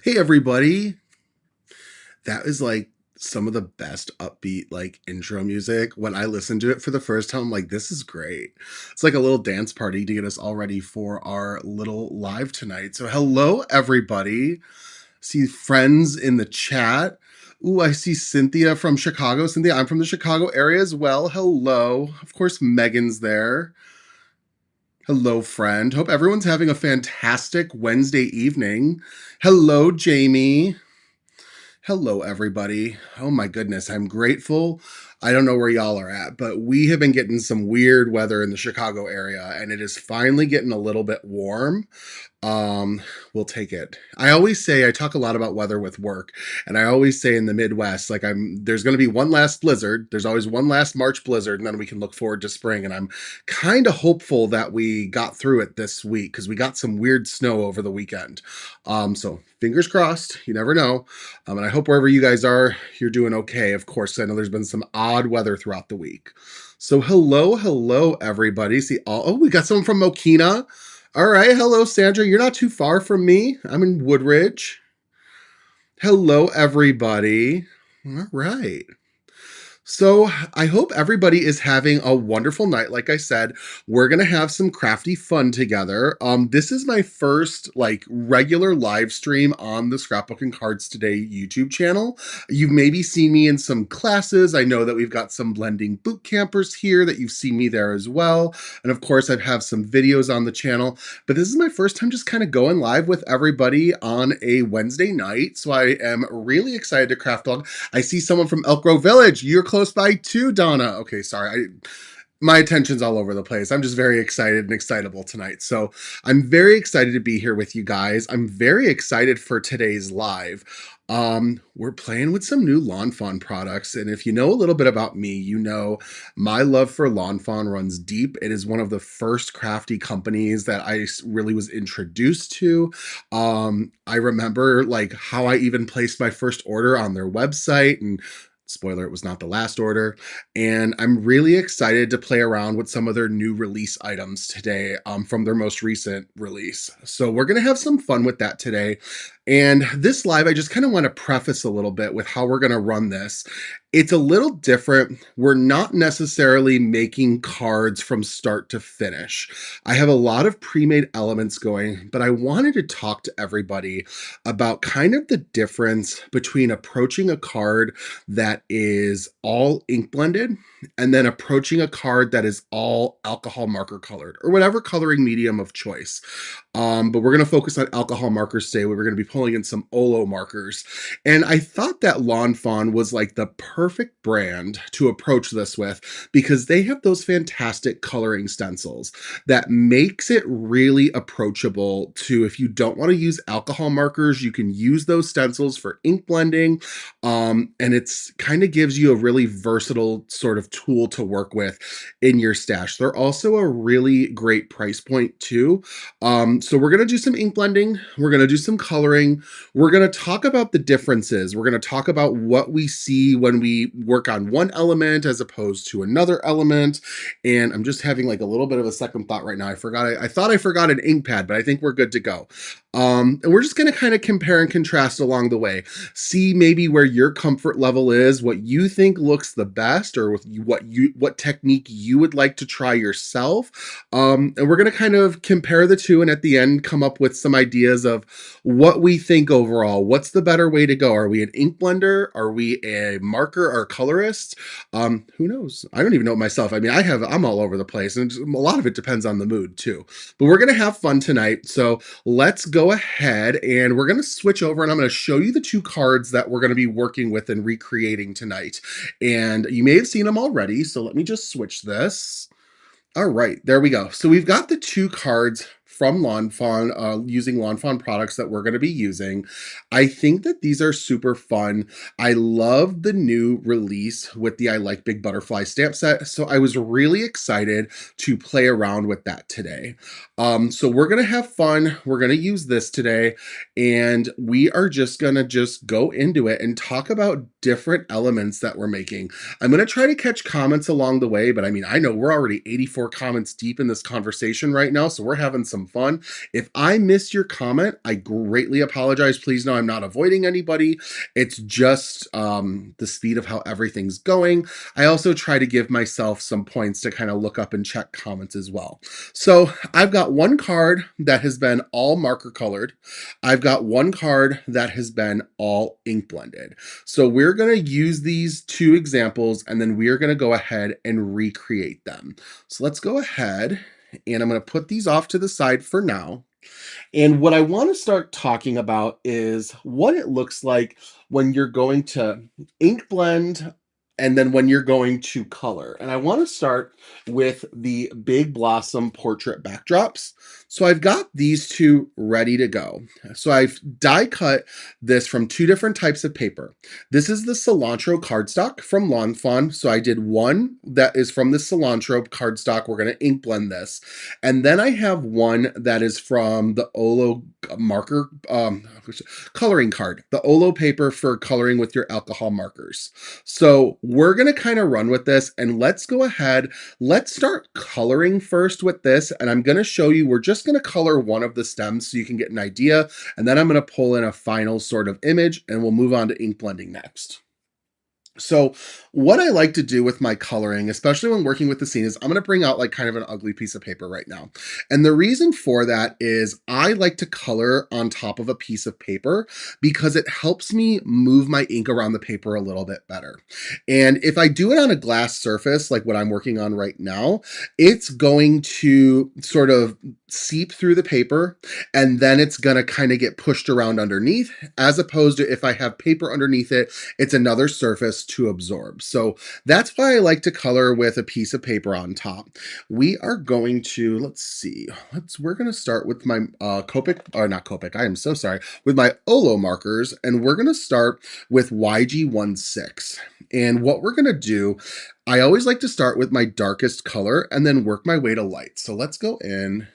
Hey everybody. That is like some of the best upbeat like intro music. When I listened to it for the first time, I'm like, this is great. It's like a little dance party to get us all ready for our little live tonight. So hello everybody. See friends in the chat. Ooh, I see Cynthia from Chicago. Cynthia, I'm from the Chicago area as well. Hello. Of course, Megan's there. Hello, friend. Hope everyone's having a fantastic Wednesday evening. Hello, Jamie. Hello, everybody. Oh my goodness, I'm grateful. I don't know where y'all are at, but we have been getting some weird weather in the Chicago area, and it is finally getting a little bit warm. We'll take it. I always say, I talk a lot about weather with work, and I always say in the Midwest, like there's going to be one last blizzard. There's always one last March blizzard, and then we can look forward to spring. And I'm kind of hopeful that we got through it this week because we got some weird snow over the weekend. So fingers crossed, you never know. And I hope wherever you guys are, you're doing okay. Of course, I know there's been some odd weather throughout the week. So hello, everybody. See, we got someone from Mokina. All right, hello, Sandra. You're not too far from me. I'm in Woodridge. Hello, everybody. All right. So I hope everybody is having a wonderful night. Like I said, we're going to have some crafty fun together. This is my first like regular live stream on the Scrapbook Cards Today YouTube channel. You've maybe seen me in some classes. I know that we've got some blending boot campers here that you've seen me there as well. And of course, I have some videos on the channel, but this is my first time just kind of going live with everybody on a Wednesday night. So I am really excited to craft vlog. I see someone from Elk Grove Village. You're close by too, Donna. Okay, sorry. my attention's all over the place. I'm just very excited and excitable tonight. So I'm very excited to be here with you guys. I'm very excited for today's live. We're playing with some new Lawn Fawn products. And if you know a little bit about me, you know my love for Lawn Fawn runs deep. It is one of the first crafty companies that I really was introduced to. I remember like how I even placed my first order on their website, and spoiler, it was not the last order. And I'm really excited to play around with some of their new release items today from their most recent release. So we're going to have some fun with that today. And this live, I just kind of want to preface a little bit with how we're going to run this. It's a little different. We're not necessarily making cards from start to finish. I have a lot of pre-made elements going, but I wanted to talk to everybody about kind of the difference between approaching a card that is all ink blended and then approaching a card that is all alcohol marker colored or whatever coloring medium of choice. But we're going to focus on alcohol markers today. We're going to be pulling in some Olo markers. And I thought that Lawn Fawn was like the perfect brand to approach this with because they have those fantastic coloring stencils that makes it really approachable to, if you don't want to use alcohol markers, you can use those stencils for ink blending. And it's kind of gives you a really versatile sort of tool to work with in your stash. They're also a really great price point too. So we're going to do some ink blending. We're going to do some coloring. We're going to talk about the differences. We're going to talk about what we see when we work on one element as opposed to another element. And I'm just having like a little bit of a second thought right now. I thought I forgot an ink pad, but I think we're good to go. And we're just going to kind of compare and contrast along the way. See maybe where your comfort level is, what you think looks the best, or with what technique you would like to try yourself. And we're going to kind of compare the two, and at the end come up with some ideas of what we think overall. What's the better way to go? Are we an ink blender? Are we a marker or colorist? Who knows? I don't even know myself. I mean, I'm all over the place, and a lot of it depends on the mood too. But we're going to have fun tonight. So let's go ahead and we're going to switch over, and I'm going to show you the two cards that we're going to be working with and recreating tonight. And you may have seen them already. So let me just switch this. All right, there we go. So we've got the two cards from Lawn Fawn, using Lawn Fawn products that we're going to be using. I think that these are super fun. I love the new release with the I Like Big Butterfly stamp set, so I was really excited to play around with that today. So we're going to have fun. We're going to use this today, and we are just going to go into it and talk about different elements that we're making. I'm going to try to catch comments along the way, but I mean, I know we're already 84 comments deep in this conversation right now, so we're having some fun. If I miss your comment, I greatly apologize. Please know I'm not avoiding anybody. It's just the speed of how everything's going. I also try to give myself some points to kind of look up and check comments as well. So I've got one card that has been all marker colored. I've got one card that has been all ink blended. So we're going to use these two examples, and then we're going to go ahead and recreate them. So let's go ahead, and I'm going to put these off to the side for now. And what I want to start talking about is what it looks like when you're going to ink blend and then when you're going to color. And I want to start with the Big Blossom portrait backdrops. So I've got these two ready to go. So I've die cut this from two different types of paper. This is the cilantro cardstock from Lawn Fawn. So I did one that is from the cilantro cardstock. We're going to ink blend this. And then I have one that is from the Olo marker coloring card, the Olo paper for coloring with your alcohol markers. So we're going to kind of run with this, and let's go ahead. Let's start coloring first with this, and I'm going to show you, we're just going to color one of the stems so you can get an idea, and then I'm going to pull in a final sort of image, and we'll move on to ink blending next. So what I like to do with my coloring, especially when working with the scene, is I'm going to bring out like kind of an ugly piece of paper right now. And the reason for that is I like to color on top of a piece of paper because it helps me move my ink around the paper a little bit better. And if I do it on a glass surface, like what I'm working on right now, it's going to sort of seep through the paper, and then it's going to kind of get pushed around underneath, as opposed to if I have paper underneath it, it's another surface. just to absorb. So that's why I like to color with a piece of paper on top. We are going to, let's see, we're going to start with my Copic, or not Copic, I am so sorry, with my Olo markers, and we're going to start with YG16. And what we're going to do, I always like to start with my darkest color and then work my way to light. So let's go in,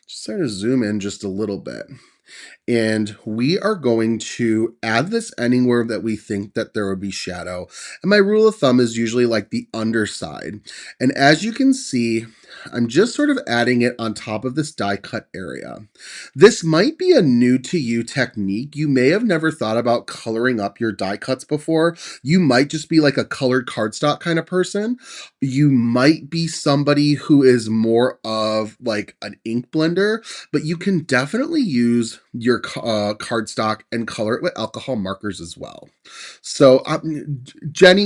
just sort of zoom in just a little bit. And we are going to add this anywhere that we think that there would be shadow. And my rule of thumb is usually like the underside. And as you can see, I'm just sort of adding it on top of this die cut area. This might be a new to you technique. You may have never thought about coloring up your die cuts before. You might just be like a colored cardstock kind of person. You might be somebody who is more of like an ink blender, but you can definitely use your cardstock and color it with alcohol markers as well. So Jenna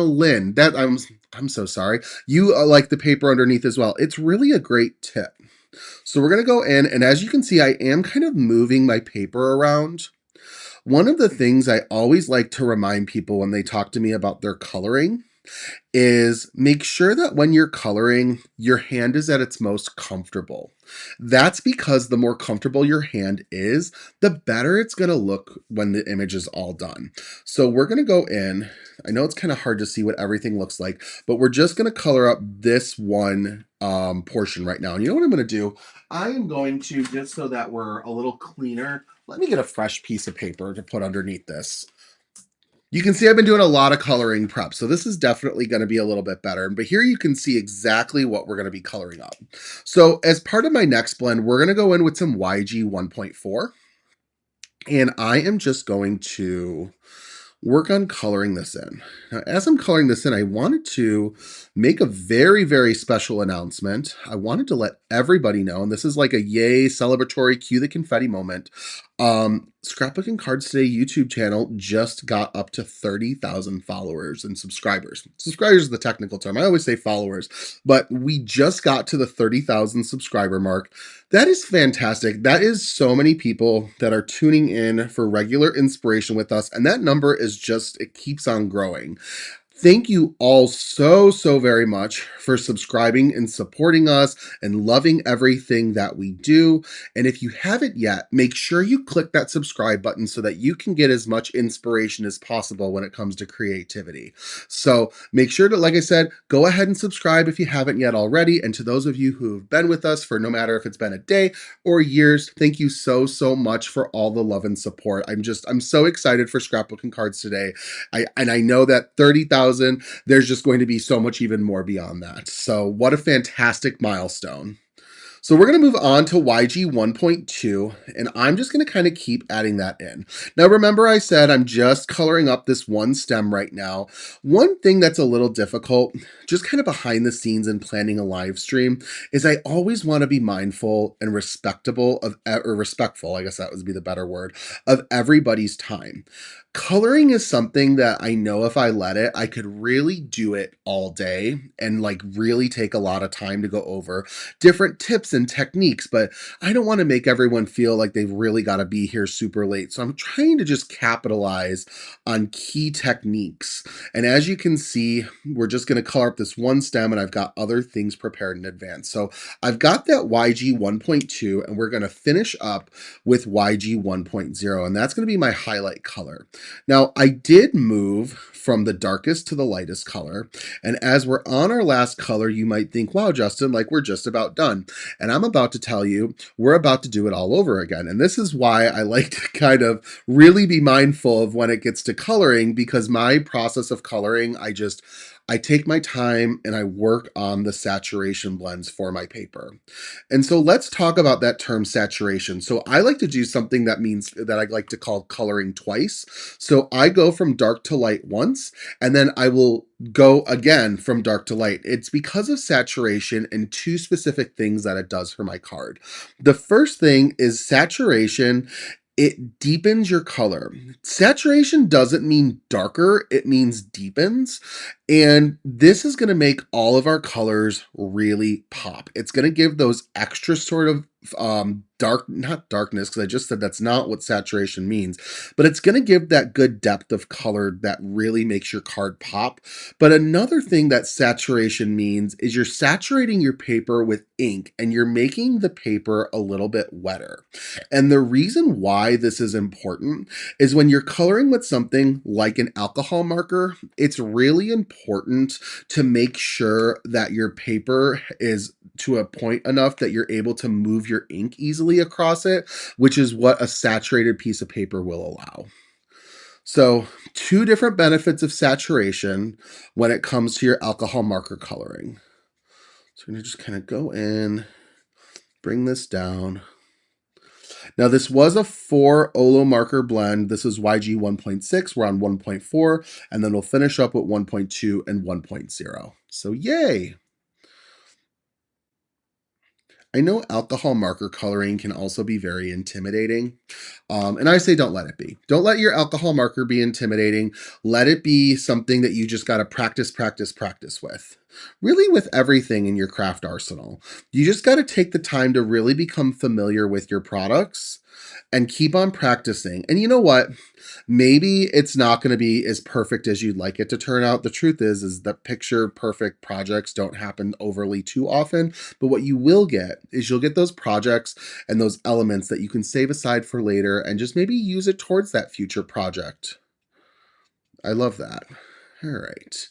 Lynn, that I'm so sorry. You like the paper underneath as well. It's really a great tip. So we're going to go in, and as you can see, I am kind of moving my paper around. One of the things I always like to remind people when they talk to me about their coloring is make sure that when you're coloring, your hand is at its most comfortable. That's because the more comfortable your hand is, the better it's going to look when the image is all done. So we're going to go in. I know it's kind of hard to see what everything looks like, but we're just going to color up this one portion right now. And you know what I'm going to do? I am going to, just so that we're a little cleaner, let me get a fresh piece of paper to put underneath this. You can see I've been doing a lot of coloring prep, so this is definitely going to be a little bit better. But here you can see exactly what we're going to be coloring up. So as part of my next blend, we're going to go in with some YG 1.4. And I am just going to work on coloring this in. Now, as I'm coloring this in, I wanted to make a very, very special announcement. I wanted to let everybody know, and this is like a yay celebratory cue the confetti moment. Scrapbooking Cards Today YouTube channel just got up to 30,000 followers and subscribers. Subscribers is the technical term. I always say followers, but we just got to the 30,000 subscriber mark. That is fantastic. That is so many people that are tuning in for regular inspiration with us. And that number is just, it keeps on growing. Thank you all so very much for subscribing and supporting us and loving everything that we do. And if you haven't yet, make sure you click that subscribe button so that you can get as much inspiration as possible when it comes to creativity. So make sure to, like I said, go ahead and subscribe if you haven't yet already. And to those of you who have been with us for no matter if it's been a day or years, thank you so much for all the love and support. I'm so excited for Scrapbooking Cards Today. I know that 30,000, there's just going to be so much even more beyond that. So what a fantastic milestone. So we're going to move on to YG 1.2, and I'm just going to kind of keep adding that in. Now, remember I said I'm just coloring up this one stem right now. One thing that's a little difficult, just kind of behind the scenes in planning a live stream, is I always want to be mindful and respectful, I guess that would be the better word, of everybody's time. Coloring is something that I know if I let it, I could really do it all day and like really take a lot of time to go over different tips and techniques, but I don't want to make everyone feel like they've really got to be here super late. So I'm trying to just capitalize on key techniques. And as you can see, we're just going to color up this one stem, and I've got other things prepared in advance. So I've got that YG 1.2, and we're going to finish up with YG 1.0, and that's going to be my highlight color. Now, I did move from the darkest to the lightest color, and as we're on our last color, you might think, wow, Justin, like we're just about done. And I'm about to tell you, we're about to do it all over again. And this is why I like to kind of really be mindful of when it gets to coloring, because my process of coloring, I take my time and I work on the saturation blends for my paper. And so let's talk about that term saturation. So I like to do something that means that I like to call coloring twice. So I go from dark to light once, and then I will go again from dark to light. It's because of saturation and two specific things that it does for my card. The first thing is saturation. It deepens your color. Saturation doesn't mean darker, it means deepens. And this is going to make all of our colors really pop. It's going to give those extra sort of not darkness, because I just said that's not what saturation means, but it's going to give that good depth of color that really makes your card pop. But another thing that saturation means is you're saturating your paper with ink and you're making the paper a little bit wetter. And the reason why this is important is when you're coloring with something like an alcohol marker, it's really important to make sure that your paper is to a point enough that you're able to move your ink easily across it, which is what a saturated piece of paper will allow. So, two different benefits of saturation when it comes to your alcohol marker coloring. So, I'm going to just kind of go in, bring this down. Now, this was a 4 Olo marker blend. This is YG 1.6. We're on 1.4, and then we'll finish up with 1.2 and 1.0. So, yay! I know alcohol marker coloring can also be very intimidating. And I say don't let it be. Don't let your alcohol marker be intimidating. Let it be something that you just got to practice, practice, practice with. Really with everything in your craft arsenal. You just got to take the time to really become familiar with your products and keep on practicing. And you know what? Maybe it's not going to be as perfect as you'd like it to turn out. The truth is that picture perfect projects don't happen overly too often. But what you will get is you'll get those projects and those elements that you can save aside for later and just maybe use it towards that future project. I love that. All right.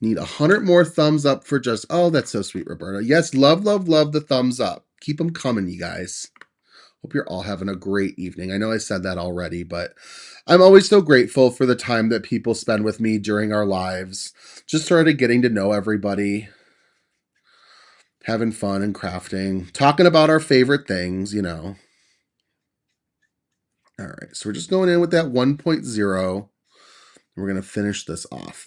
Need 100 more thumbs up for just, oh, that's so sweet, Roberta. Yes, love, love, love the thumbs up. Keep them coming, you guys. Hope you're all having a great evening. I know I said that already, but I'm always so grateful for the time that people spend with me during our lives. Just sort of getting to know everybody, having fun and crafting, talking about our favorite things, you know. All right, so we're just going in with that 1.0. We're going to finish this off.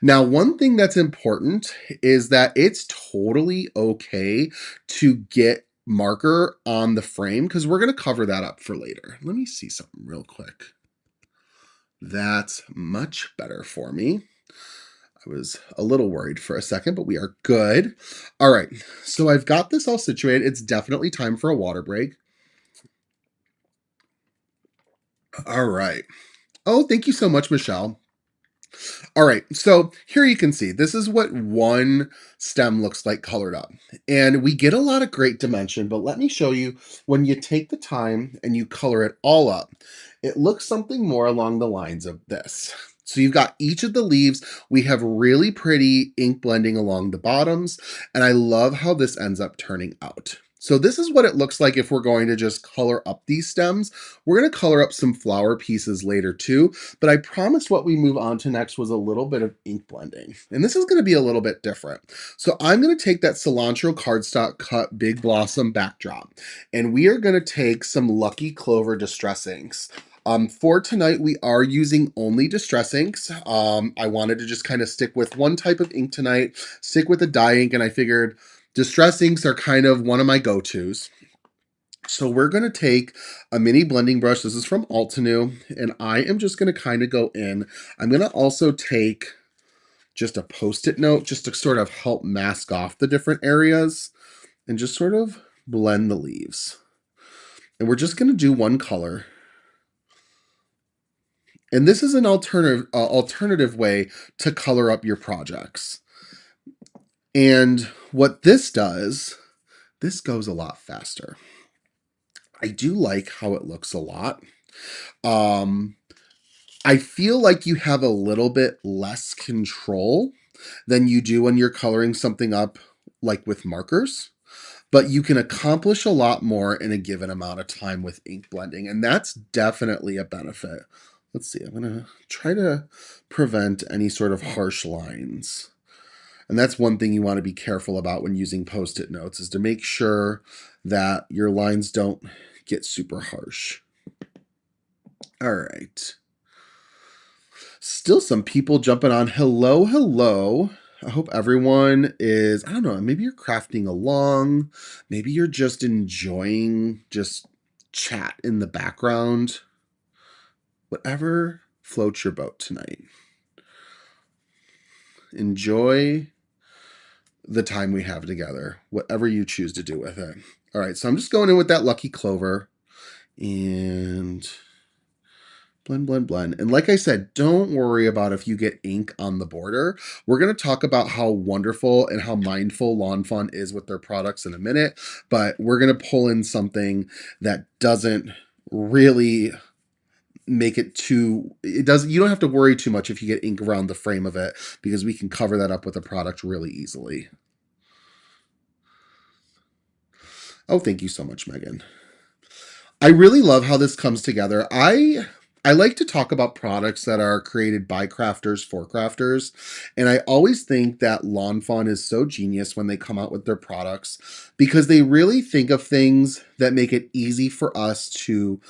Now, one thing that's important is that it's totally okay to get marker on the frame because we're going to cover that up for later. Let me see something real quick. That's much better for me. I was a little worried for a second, but we are good. All right, so I've got this all situated. It's definitely time for a water break. All right. Oh, thank you so much, Michelle. All right, so here you can see, this is what one stem looks like colored up. And we get a lot of great dimension, but let me show you, when you take the time and you color it all up, it looks something more along the lines of this. So you've got each of the leaves. We have really pretty ink blending along the bottoms, and I love how this ends up turning out. So this is what it looks like if we're going to just color up these stems. We're going to color up some flower pieces later too, but I promised what we move on to next was a little bit of ink blending. And this is going to be a little bit different. So I'm going to take that cilantro cardstock cut big blossom backdrop, and we are going to take some Lucky Clover Distress Inks. For tonight, we are using only Distress Inks. I wanted to just kind of stick with one type of ink tonight, stick with the dye ink, and I figured Distress Inks are kind of one of my go-tos. So we're going to take a mini blending brush. This is from Altenew, and I am just going to kind of go in. I'm going to also take just a Post-it note just to sort of help mask off the different areas and just sort of blend the leaves. And we're just going to do one color. And this is an alternative way to color up your projects. And what this does, this goes a lot faster. I do like how it looks a lot. I feel like you have a little bit less control than you do when you're coloring something up like with markers, but you can accomplish a lot more in a given amount of time with ink blending, and that's definitely a benefit. Let's see, I'm going to try to prevent any sort of harsh lines. And that's one thing you want to be careful about when using Post-it notes, is to make sure that your lines don't get super harsh. All right. Still some people jumping on. Hello, hello. I hope everyone is, I don't know, maybe you're crafting along. Maybe you're just enjoying just chat in the background. Whatever floats your boat tonight. Enjoy the time we have together, whatever you choose to do with it. All right, so I'm just going in with that Lucky Clover and blend, blend, blend. And like I said, don't worry about if you get ink on the border. We're going to talk about how wonderful and how mindful Lawn Fawn is with their products in a minute, but we're going to pull in something that doesn't really make it too, it doesn't, you don't have to worry too much if you get ink around the frame of it, because we can cover that up with a product really easily. Oh, thank you so much, Megan. I really love how this comes together. I like to talk about products that are created by crafters for crafters, and I always think that Lawn Fawn is so genius when they come out with their products, because they really think of things that make it easy for us to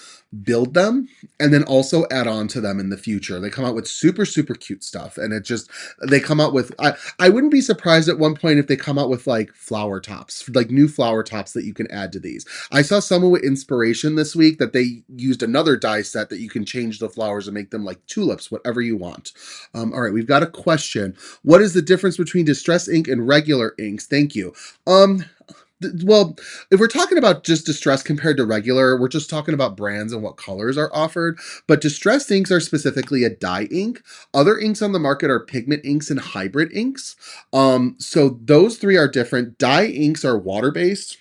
build them and then also add on to them in the future. They come out with super, super cute stuff, and it just, they come out with, I wouldn't be surprised at one point if they come out with like flower tops, like new flower tops that you can add to these. I saw someone with inspiration this week that they used another die set that you can change the flowers and make them like tulips, whatever you want. All right, we've got a question. What is the difference between distress ink and regular inks? Thank you. Well, if we're talking about just distress compared to regular, we're just talking about brands and what colors are offered. But distress inks are specifically a dye ink. Other inks on the market are pigment inks and hybrid inks. So those three are different. Dye inks are water-based,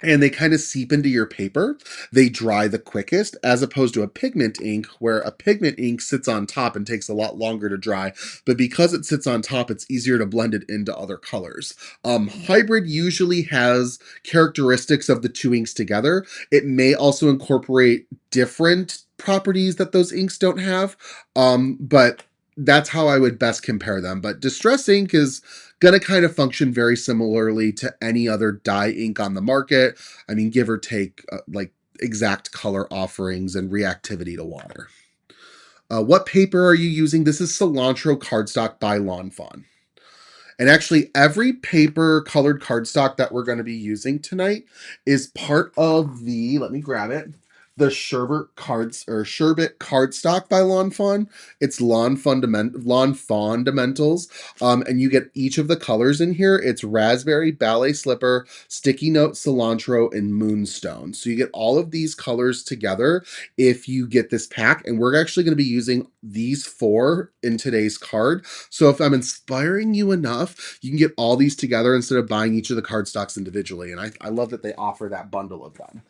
and they kind of seep into your paper. They dry the quickest, as opposed to a pigment ink, where a pigment ink sits on top and takes a lot longer to dry. But because it sits on top, it's easier to blend it into other colors. Hybrid usually has characteristics of the two inks together. It may also incorporate different properties that those inks don't have. But that's how I would best compare them. But distress ink is going to kind of function very similarly to any other dye ink on the market. I mean, give or take like exact color offerings and reactivity to water. What paper are you using? This is cilantro cardstock by Lawn Fawn. And actually, every paper colored cardstock that we're going to be using tonight is part of the, let me grab it, the Sherbet cards or Sherbet cardstock by Lawn Fawn. It's Lawn Fundamentals. And you get each of the colors in here. It's raspberry, ballet slipper, sticky note, cilantro, and moonstone. So you get all of these colors together if you get this pack. And we're actually going to be using these four in today's card. So if I'm inspiring you enough, you can get all these together instead of buying each of the cardstocks individually. And I love that they offer that bundle of them.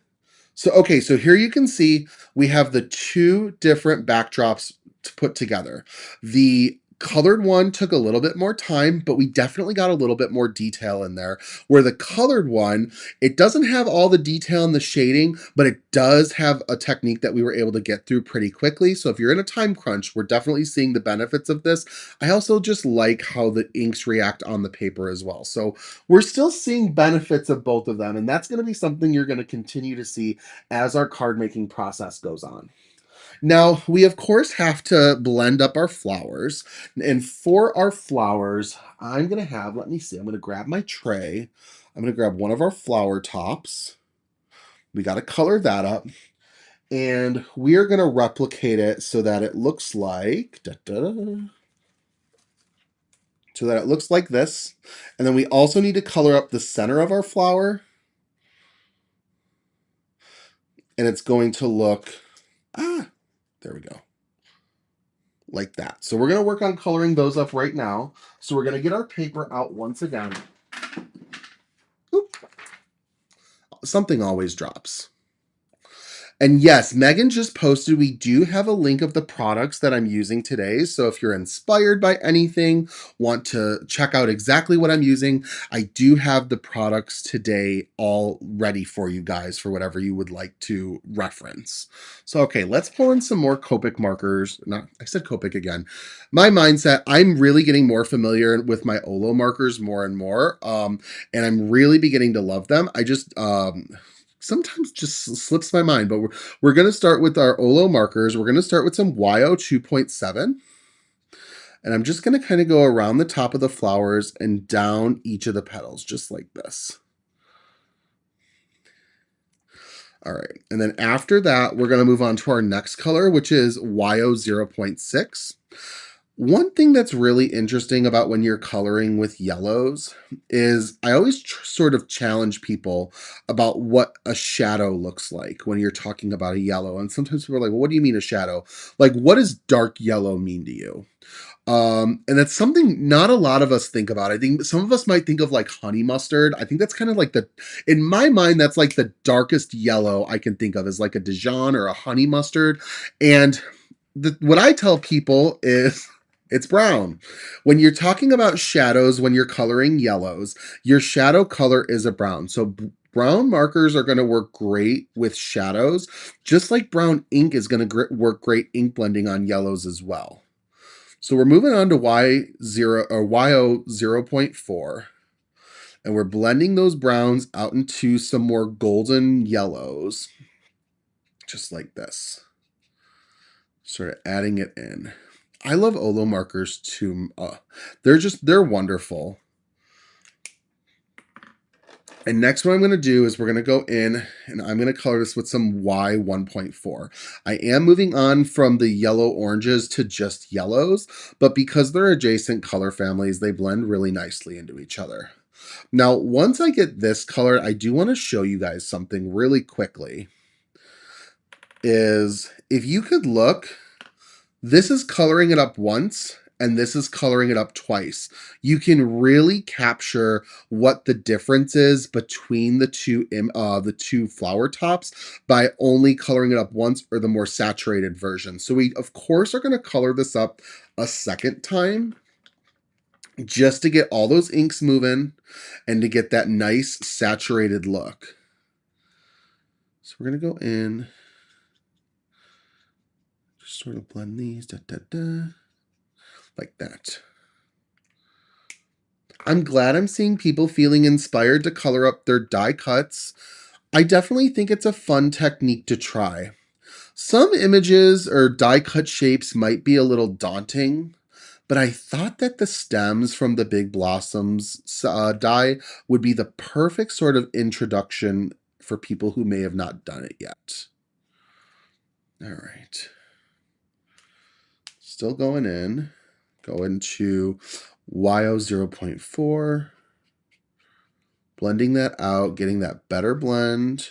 So, okay, so here you can see we have the two different backdrops to put together. The colored one took a little bit more time, but we definitely got a little bit more detail in there. Where the colored one, it doesn't have all the detail in the shading, but it does have a technique that we were able to get through pretty quickly. So if you're in a time crunch, we're definitely seeing the benefits of this. I also just like how the inks react on the paper as well. So we're still seeing benefits of both of them, and that's going to be something you're going to continue to see as our card making process goes on. Now, we of course have to blend up our flowers. And for our flowers, I'm going to have, let me see, I'm going to grab my tray. I'm going to grab one of our flower tops. We got to color that up. And we're going to replicate it so that it looks like, so that it looks like this. And then we also need to color up the center of our flower. And it's going to look, there we go, like that. So we're going to work on coloring those up right now. So we're going to get our paper out once again. Oop. Something always drops. And yes, Megan just posted, we do have a link of the products that I'm using today. So if you're inspired by anything, want to check out exactly what I'm using, I do have the products today all ready for you guys for whatever you would like to reference. So, okay, let's pull in some more Copic markers. I said Copic again. My mindset, I'm really getting more familiar with my Olo markers more and more. And I'm really beginning to love them. I just, sometimes just slips my mind, but we're going to start with our Olo markers. We're going to start with some YO 2.7. And I'm just going to kind of go around the top of the flowers and down each of the petals, just like this. All right. And then after that, we're going to move on to our next color, which is YO 0.6. One thing that's really interesting about when you're coloring with yellows is I always sort of challenge people about what a shadow looks like when you're talking about a yellow. And sometimes people are like, well, what do you mean a shadow? Like, what does dark yellow mean to you? And that's something not a lot of us think about. I think some of us might think of like honey mustard. I think that's kind of like in my mind, that's like the darkest yellow I can think of is like a Dijon or a honey mustard. And what I tell people is it's brown. When you're talking about shadows, when you're coloring yellows, your shadow color is a brown. So brown markers are going to work great with shadows, just like brown ink is going to work great ink blending on yellows as well. So we're moving on to Y0 or YO 0.4, and we're blending those browns out into some more golden yellows, just like this. Sort of adding it in. I love Olo markers too. They're wonderful. And next what I'm going to do is we're going to go in and I'm going to color this with some Y 1.4. I am moving on from the yellow oranges to just yellows, but because they're adjacent color families, they blend really nicely into each other. Now, once I get this colored, I do want to show you guys something really quickly. Is if you could look, this is coloring it up once, and this is coloring it up twice. You can really capture what the difference is between the two flower tops by only coloring it up once or the more saturated version. So we, of course, are going to color this up a second time just to get all those inks moving and to get that nice saturated look. So we're going to go in, just sort of blend these, like that. I'm glad I'm seeing people feeling inspired to color up their die cuts. I definitely think it's a fun technique to try. Some images or die cut shapes might be a little daunting, but I thought that the stems from the Big Blossoms die would be the perfect sort of introduction for people who may have not done it yet. All right. Still going in. Go into YO 0.4. Blending that out, getting that better blend,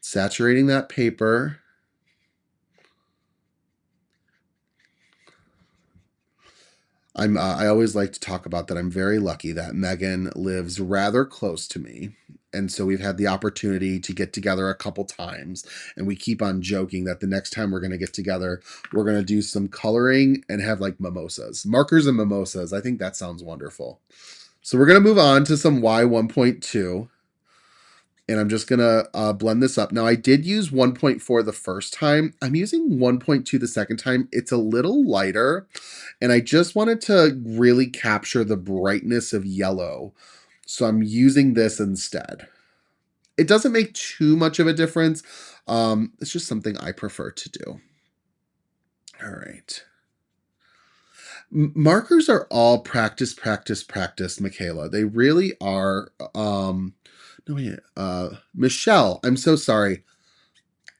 saturating that paper. I always like to talk about that I'm very lucky that Megan lives rather close to me. And so we've had the opportunity to get together a couple times. And we keep on joking that the next time we're going to get together, we're going to do some coloring and have like mimosas. Markers and mimosas. I think that sounds wonderful. So we're going to move on to some Y 1.2. And I'm just going to blend this up. Now, I did use 1.4 the first time. I'm using 1.2 the second time. It's a little lighter, and I just wanted to really capture the brightness of yellow. So I'm using this instead. It doesn't make too much of a difference. It's just something I prefer to do. All right. Markers are all practice, practice, practice, Michaela. They really are. No, wait, Michelle, I'm so sorry.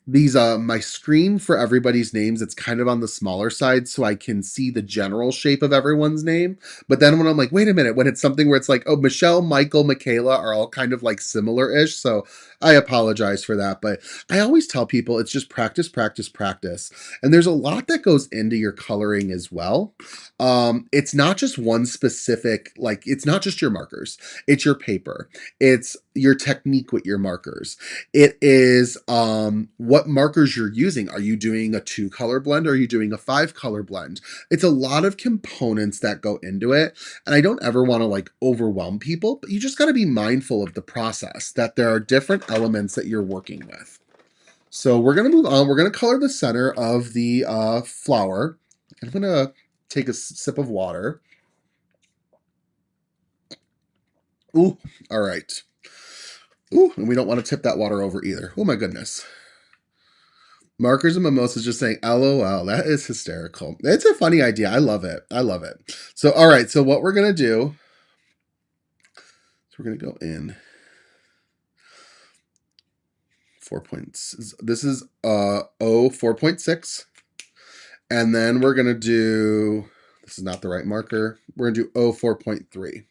These my screen for everybody's names, it's kind of on the smaller side so I can see the general shape of everyone's name. But then when I'm like, wait a minute, when it's something where it's like, oh, Michelle, Michael, Michaela are all kind of like similar-ish. So I apologize for that. But I always tell people it's just practice, practice, practice. And there's a lot that goes into your coloring as well. It's not just one specific, like it's not just your markers, it's your paper, it's your technique with your markers. It is what markers you're using. Are you doing a 2-color blend? Or are you doing a 5-color blend? It's a lot of components that go into it. And I don't ever want to like overwhelm people, but you just got to be mindful of the process, that there are different elements that you're working with. So we're going to move on. We're going to color the center of the flower. I'm going to take a sip of water. Ooh, all right. Ooh, and we don't want to tip that water over either. Oh my goodness. Markers and mimosas just saying LOL. That is hysterical. It's a funny idea. I love it. I love it. So, all right. So what we're going to do is we're going to go in 4 points. This is O 4.6. And then we're going to do, this is not the right marker, we're going to do 04.3.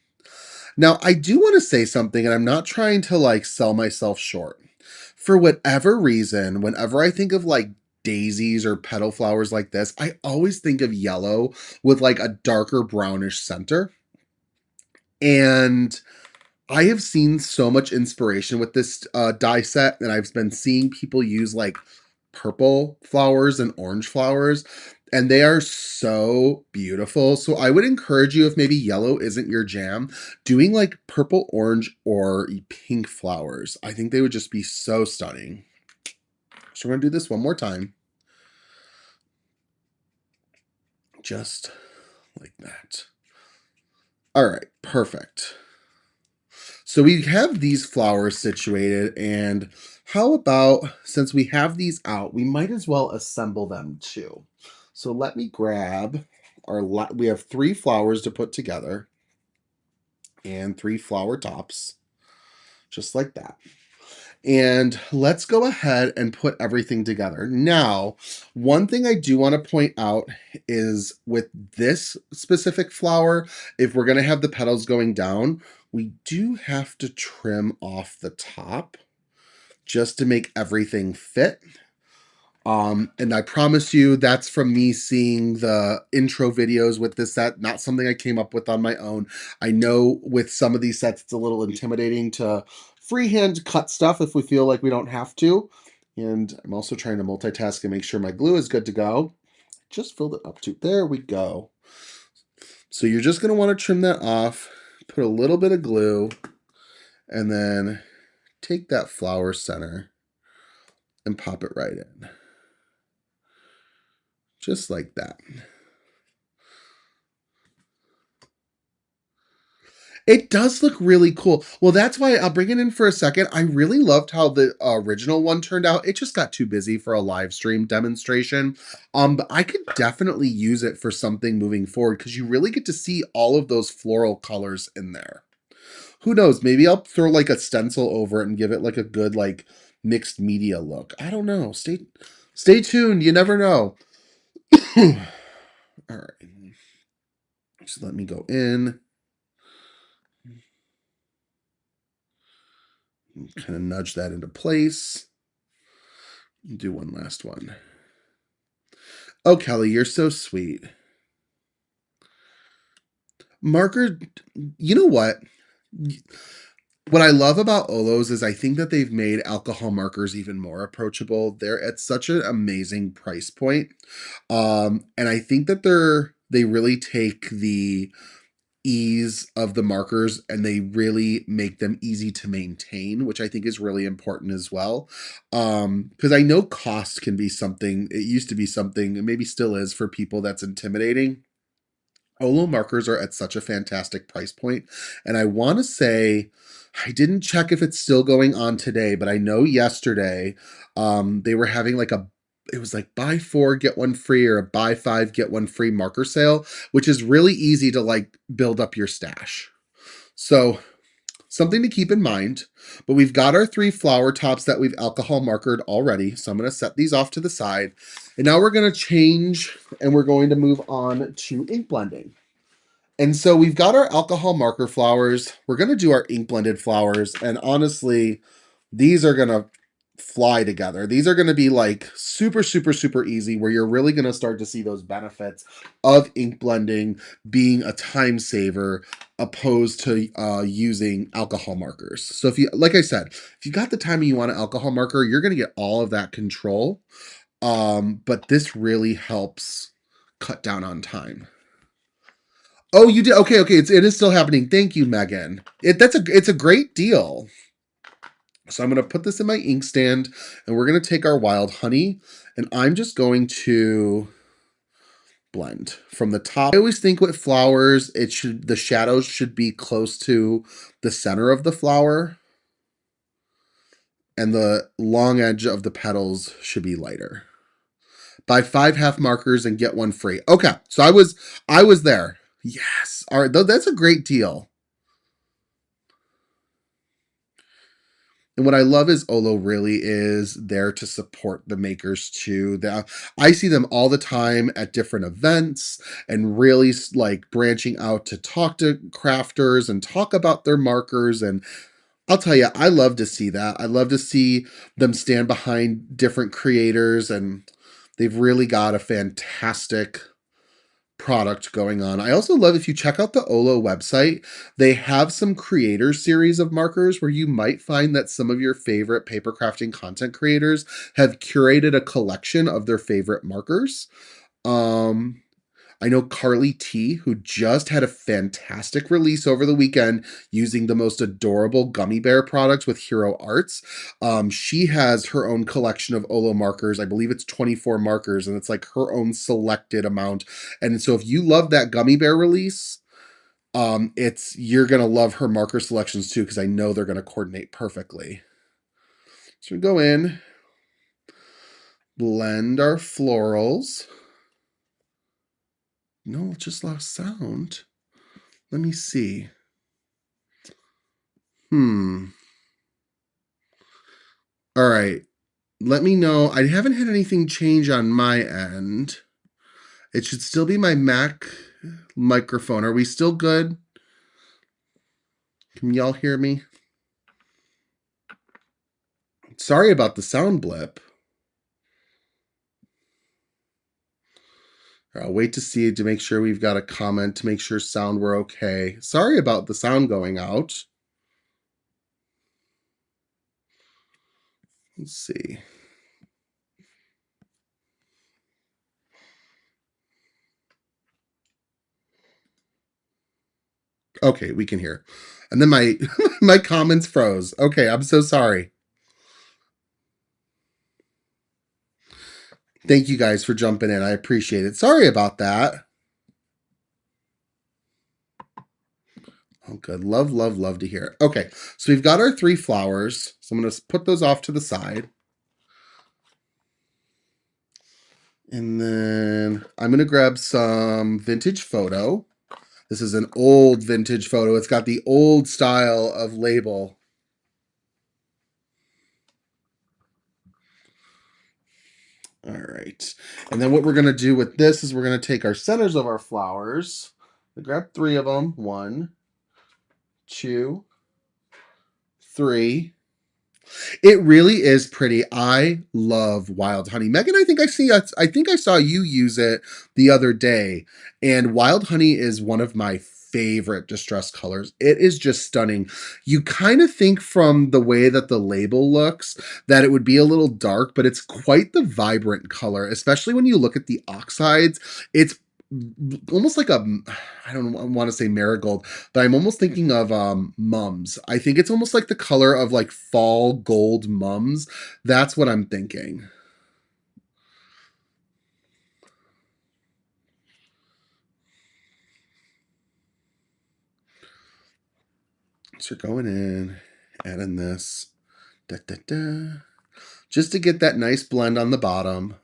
Now, I do want to say something, and I'm not trying to like sell myself short. For whatever reason, whenever I think of like daisies or petal flowers like this, I always think of yellow with like a darker brownish center. And I have seen so much inspiration with this die set, and I've been seeing people use like purple flowers and orange flowers, and they are so beautiful. So I would encourage you, if maybe yellow isn't your jam, doing like purple, orange, or pink flowers. I think they would just be so stunning. So we're going to do this one more time. Just like that. All right, perfect. So we have these flowers situated, and how about, since we have these out, we might as well assemble them too. So let me grab we have 3 flowers to put together and 3 flower tops, just like that. And let's go ahead and put everything together. Now, one thing I do want to point out is with this specific flower, if we're going to have the petals going down, we do have to trim off the top just to make everything fit. And I promise you that's from me seeing the intro videos with this set, not something I came up with on my own. I know with some of these sets, it's a little intimidating to freehand cut stuff if we feel like we don't have to. And I'm also trying to multitask and make sure my glue is good to go. Just filled it up too. There we go. So you're just going to want to trim that off, put a little bit of glue, and then take that flower center and pop it right in. Just like that. It does look really cool. Well, that's why I'll bring it in for a second. I really loved how the original one turned out. It just got too busy for a live stream demonstration. But I could definitely use it for something moving forward because you really get to see all of those floral colors in there. Who knows? Maybe I'll throw like a stencil over it and give it like a good like mixed media look. I don't know. Stay tuned. You never know. All right. Just let me go in. Kind of nudge that into place. Do one last one. Oh, Kelly, you're so sweet. Marker, you know what? What I love about Olos is I think that they've made alcohol markers even more approachable. They're at such an amazing price point. And I think that they really take the ease of the markers and they really make them easy to maintain, which I think is really important as well. Because I know cost can be something, it used to be something, and maybe still is for people that's intimidating. Olo markers are at such a fantastic price point. And I want to say, I didn't check if it's still going on today, but I know yesterday they were having like it was like buy 4, get 1 free, or a buy 5, get 1 free marker sale, which is really easy to like build up your stash. So something to keep in mind. But we've got our 3 flower tops that we've alcohol markered already. So I'm going to set these off to the side. And now we're going to change and we're going to move on to ink blending. And so we've got our alcohol marker flowers. We're going to do our ink blended flowers. And honestly, these are going to fly together. These are going to be like super, super, super easy, where you're really going to start to see those benefits of ink blending being a time saver opposed to using alcohol markers. So if you, like I said, if you got the time and you want an alcohol marker, you're going to get all of that control. But this really helps cut down on time. Oh, you did? Okay. It is still happening. Thank you, Megan. It's a great deal. So I'm going to put this in my ink stand, and we're going to take our wild honey, and I'm just going to blend from the top. I always think with flowers, the shadows should be close to the center of the flower, and the long edge of the petals should be lighter. Buy 5 half markers and get 1 free. Okay, so I was there. Yes. All right, that's a great deal. And what I love is Olo really is there to support the makers too. I see them all the time at different events and really like branching out to talk to crafters and talk about their markers. And I'll tell you, I love to see that. I love to see them stand behind different creators, and they've really got a fantastic product going on. I also love, if you check out the Olo website, they have some creator series of markers where you might find that some of your favorite paper crafting content creators have curated a collection of their favorite markers. Um, I know Carly T, who just had a fantastic release over the weekend using the most adorable gummy bear products with Hero Arts. She has her own collection of Olo markers. I believe it's 24 markers, and it's like her own selected amount. And so if you love that gummy bear release, you're gonna love her marker selections too, because I know they're gonna coordinate perfectly. So we go in, blend our florals. No, it just lost sound. Let me see. All right. Let me know. I haven't had anything change on my end. It should still be my Mac microphone. Are we still good? Can y'all hear me? Sorry about the sound blip. I'll wait to see to make sure we've got a comment to make sure sound we're okay. Sorry about the sound going out. Let's see. Okay, we can hear. And then my my comments froze. Okay, I'm so sorry. Thank you guys for jumping in. I appreciate it. Sorry about that. Oh, good. Love, love, love to hear it. Okay, so we've got our 3 flowers. So I'm going to put those off to the side. And then I'm going to grab some vintage photo. This is an old vintage photo. It's got the old style of label. All right. And then what we're going to do with this is we're going to take our centers of our flowers. I grab 3 of them. 1, 2, 3. It really is pretty. I love wild honey. Megan, I think I saw you use it the other day. And wild honey is one of my favorite distress colors. It is just stunning. You kind of think from the way that the label looks that it would be a little dark, but it's quite the vibrant color, especially when you look at the oxides. It's almost like I don't want to say marigold, but I'm almost thinking of mums. I think it's almost like the color of like fall gold mums. That's what I'm thinking. So going in, adding this, da, da, da, just to get that nice blend on the bottom.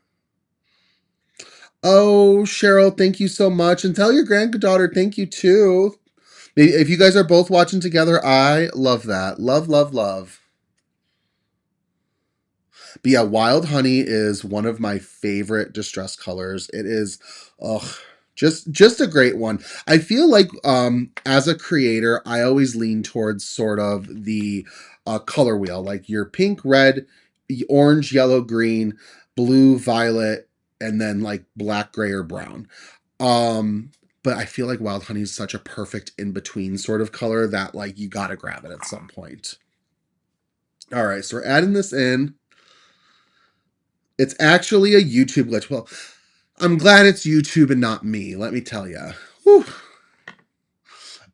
Oh, Cheryl, thank you so much. And tell your granddaughter thank you too. If you guys are both watching together, I love that. Love, love, love. But yeah, wild honey is one of my favorite distress colors. It is, oh, just a great one. I feel like as a creator, I always lean towards sort of the color wheel, like your pink, red, orange, yellow, green, blue, violet, and then like black, gray, or brown. But I feel like wild honey is such a perfect in between sort of color that like you gotta grab it at some point. All right, so we're adding this in. It's actually a YouTube glitch. Well, I'm glad it's YouTube and not me, let me tell you.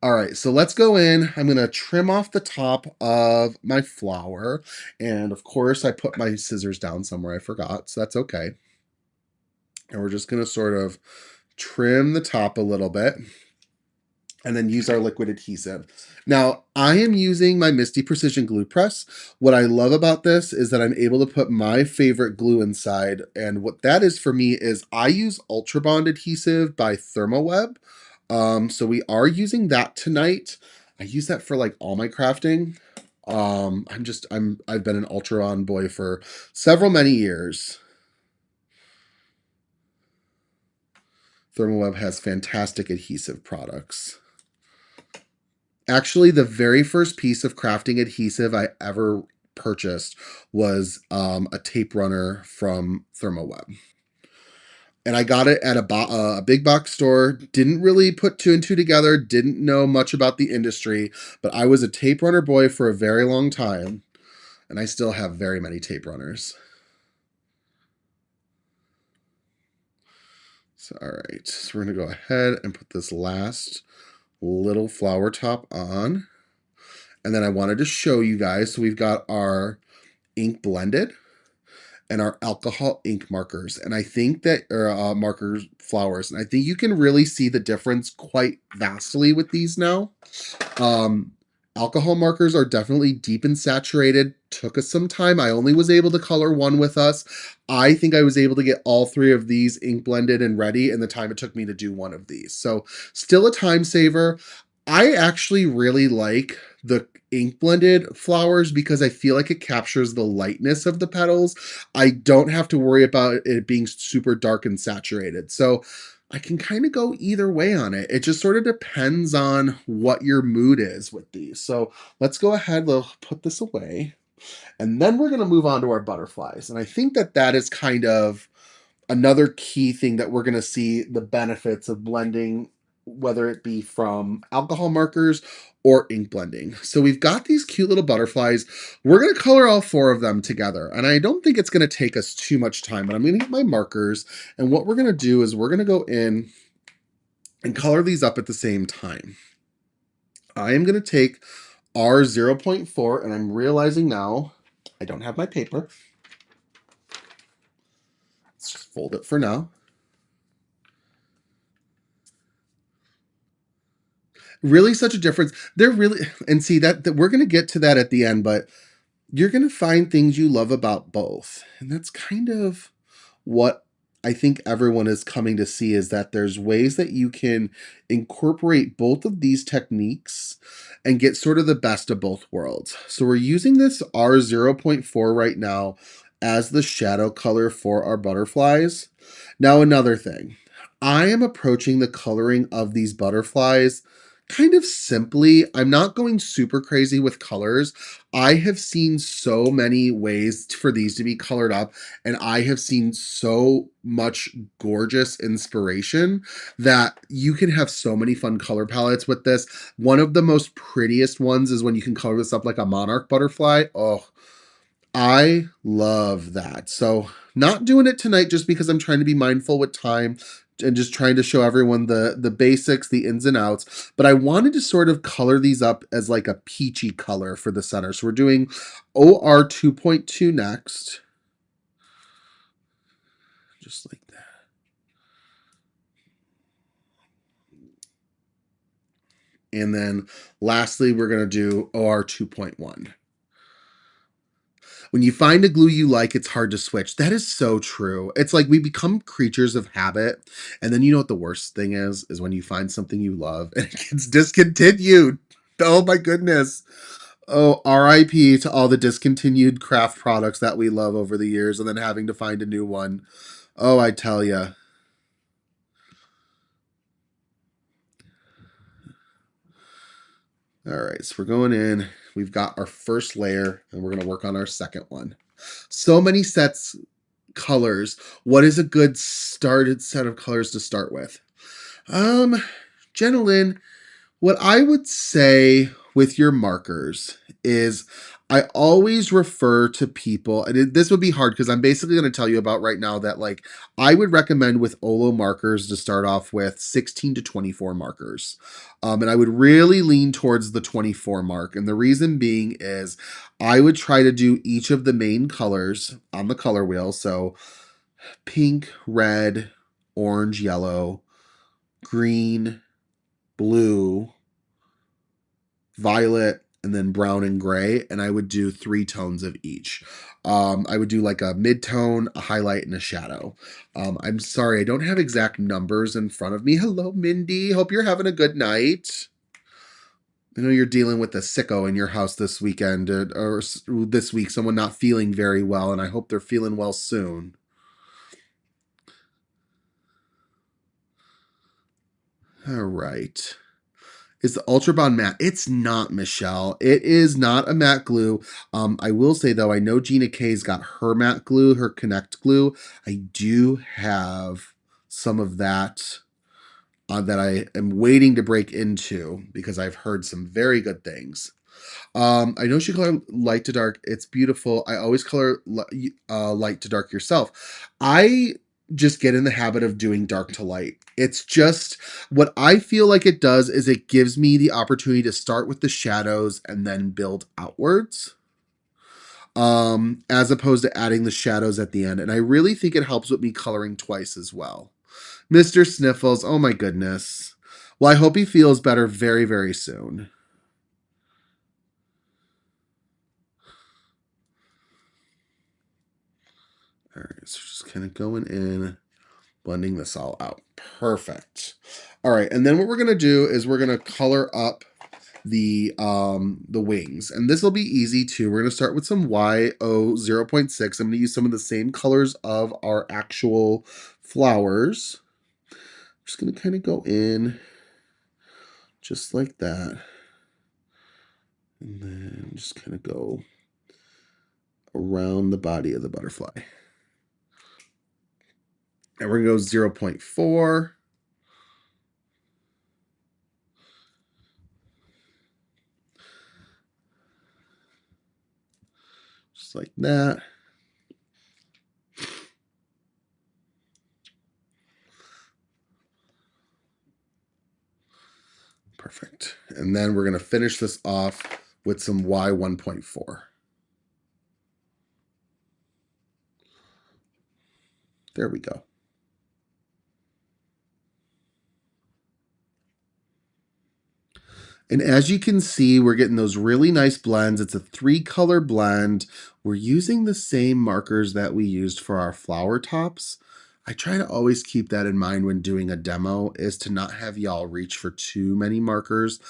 All right, so let's go in. I'm going to trim off the top of my flower. And of course, I put my scissors down somewhere. I forgot, so that's okay. And we're just going to sort of trim the top a little bit and then use our liquid adhesive. Now, I am using my Misty Precision Glue Press. What I love about this is that I'm able to put my favorite glue inside. And what that is for me is I use Ultra Bond adhesive by Thermoweb. So we are using that tonight. I use that for like all my crafting. I've been an Ultron boy for many years. Thermalweb has fantastic adhesive products. Actually, the very first piece of crafting adhesive I ever purchased was a tape runner from Thermalweb. And I got it at a big box store. Didn't really put two and two together. Didn't know much about the industry, but I was a tape runner boy for a very long time, and I still have very many tape runners. So, all right, so we're gonna go ahead and put this last little flower top on. And then I wanted to show you guys, so we've got our ink blended and our alcohol ink markers. And I think that, or markers, flowers, and I think you can really see the difference quite vastly with these now. Um, Alcohol markers are definitely deep and saturated. Took us some time. I only was able to color one with us. I think I was able to get all three of these ink blended and ready in the time it took me to do one of these. So still a time saver. I actually really like the ink blended flowers because I feel like it captures the lightness of the petals. I don't have to worry about it being super dark and saturated. So I can kind of go either way on it. It just sort of depends on what your mood is with these. So let's go ahead, we'll put this away. And then we're going to move on to our butterflies. And I think that that is kind of another key thing that we're going to see the benefits of blending, whether it be from alcohol markers or ink blending. So we've got these cute little butterflies. We're going to color all four of them together. And I don't think it's going to take us too much time, but I'm going to get my markers. And what we're going to do is we're going to go in and color these up at the same time. I am going to take our 0.4, and I'm realizing now I don't have my paper. Let's just fold it for now. Really such a difference. They're really, and see that we're going to get to that at the end, but you're going to find things you love about both. And that's kind of what I think everyone is coming to see, is that there's ways that you can incorporate both of these techniques and get sort of the best of both worlds. So we're using this R0.4 right now as the shadow color for our butterflies. Now, another thing, I am approaching the coloring of these butterflies kind of simply. I'm not going super crazy with colors. I have seen so many ways for these to be colored up, and I have seen so much gorgeous inspiration that you can have so many fun color palettes with this. One of the most prettiest ones is when you can color this up like a monarch butterfly. Oh, I love that. So not doing it tonight just because I'm trying to be mindful with time and just trying to show everyone the basics, the ins and outs. But I wanted to sort of color these up as like a peachy color for the center. So we're doing OR 2.2 next. Just like that. And then lastly, we're going to do OR 2.1. When you find a glue you like, it's hard to switch. That is so true. It's like we become creatures of habit. And then you know what the worst thing is when you find something you love and it gets discontinued. Oh my goodness. Oh, RIP to all the discontinued craft products that we love over the years and then having to find a new one. Oh, I tell ya. All right, so we're going in. We've got our first layer and we're going to work on our second one. So many sets, colors. What is a good started set of colors to start with? Gentlemen, what I would say with your markers is I always refer to people, and this would be hard because I'm basically going to tell you about right now that like I would recommend with Olo markers to start off with 16 to 24 markers. And I would really lean towards the 24 mark. And the reason being is I would try to do each of the main colors on the color wheel. So pink, red, orange, yellow, green, blue, violet, and then brown and gray, and I would do 3 tones of each. I would do like a mid-tone, a highlight, and a shadow. I'm sorry, I don't have exact numbers in front of me. Hello, Mindy. Hope you're having a good night. I know you're dealing with a sicko in your house this weekend or this week, someone not feeling very well, and I hope they're feeling well soon. All right. Is the Ultra Bond matte? It's not, Michelle. It is not a matte glue. I will say though, I know Gina K's got her matte glue, her Connect glue. I do have some of that that I am waiting to break into because I've heard some very good things. I know she colored light to dark. It's beautiful. I always color light to dark yourself. I just get in the habit of doing dark to light. It's just what I feel like it does is it gives me the opportunity to start with the shadows and then build outwards. As opposed to adding the shadows at the end. And I really think it helps with me coloring twice as well. Mr. Sniffles, oh my goodness. Well, I hope he feels better very, very soon. All right, so just kind of going in, blending this all out. Perfect. All right, and then what we're gonna do is we're gonna color up the wings, and this will be easy too. We're gonna start with some YO 0.6. I'm gonna use some of the same colors of our actual flowers. I'm just gonna kind of go in just like that, and then just kind of go around the body of the butterfly. And we're gonna go 0.4. Just like that. Perfect. And then we're going to finish this off with some Y 1.4. There we go. And as you can see, we're getting those really nice blends. It's a 3-color blend. We're using the same markers that we used for our flower tops. I try to always keep that in mind when doing a demo, is to not have y'all reach for too many markers.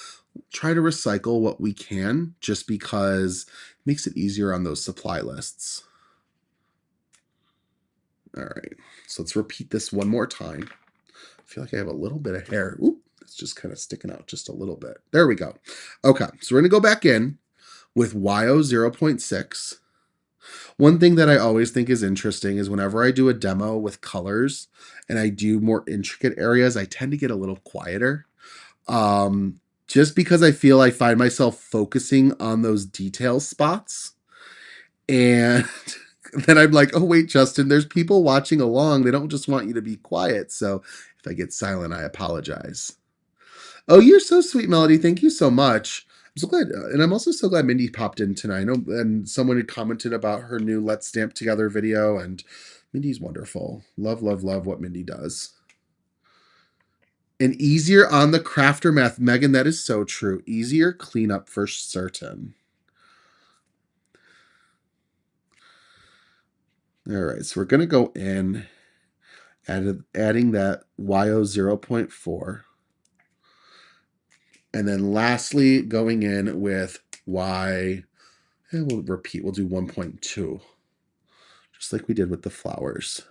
Try to recycle what we can, just because it makes it easier on those supply lists. All right, so let's repeat this one more time. I feel like I have a little bit of hair. Oop, it's just kind of sticking out just a little bit. There we go. Okay, so we're going to go back in with YO 0.6. One thing that I always think is interesting is whenever I do a demo with colors and I do more intricate areas, I tend to get a little quieter. Just because I feel I find myself focusing on those detail spots. And then I'm like, oh, wait, Justin, there's people watching along. They don't just want you to be quiet. So if I get silent, I apologize. Oh, you're so sweet, Melody. Thank you so much. I'm so glad. And I'm also so glad Mindy popped in tonight. I know, and someone had commented about her new Let's Stamp Together video. And Mindy's wonderful. Love, love, love what Mindy does. And easier on the crafter math. Megan, that is so true. Easier cleanup for certain. All right, so we're going to go in, adding that YO 0.4. And then lastly, going in with Y, and we'll repeat, we'll do 1.2, just like we did with the flowers.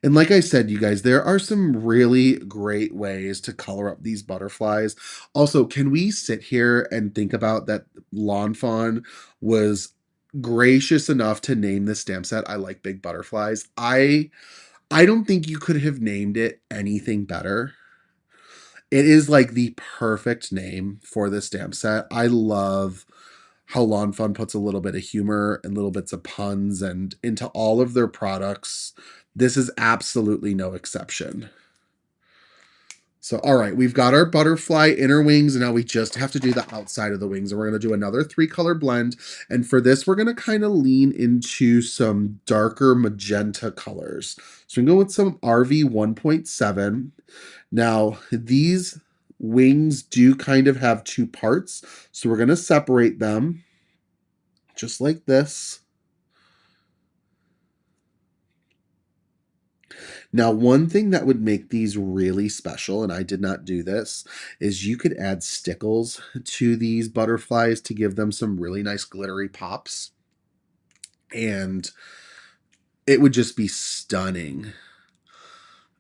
And like I said, you guys, there are some really great ways to color up these butterflies. Also, can we sit here and think about that Lawn Fawn was gracious enough to name this stamp set I Like Big Butterflies? I don't think you could have named it anything better. It is like the perfect name for this stamp set. I love how Lawn Fawn puts a little bit of humor and little bits of puns and into all of their products. This is absolutely no exception. So, all right, we've got our butterfly inner wings, and now we just have to do the outside of the wings. And we're going to do another 3-color blend. And for this, we're going to kind of lean into some darker magenta colors. So we can go with some RV 1.7. Now, these wings do kind of have 2 parts. So we're going to separate them just like this. Now, one thing that would make these really special, and I did not do this, is you could add stickles to these butterflies to give them some really nice glittery pops. And it would just be stunning.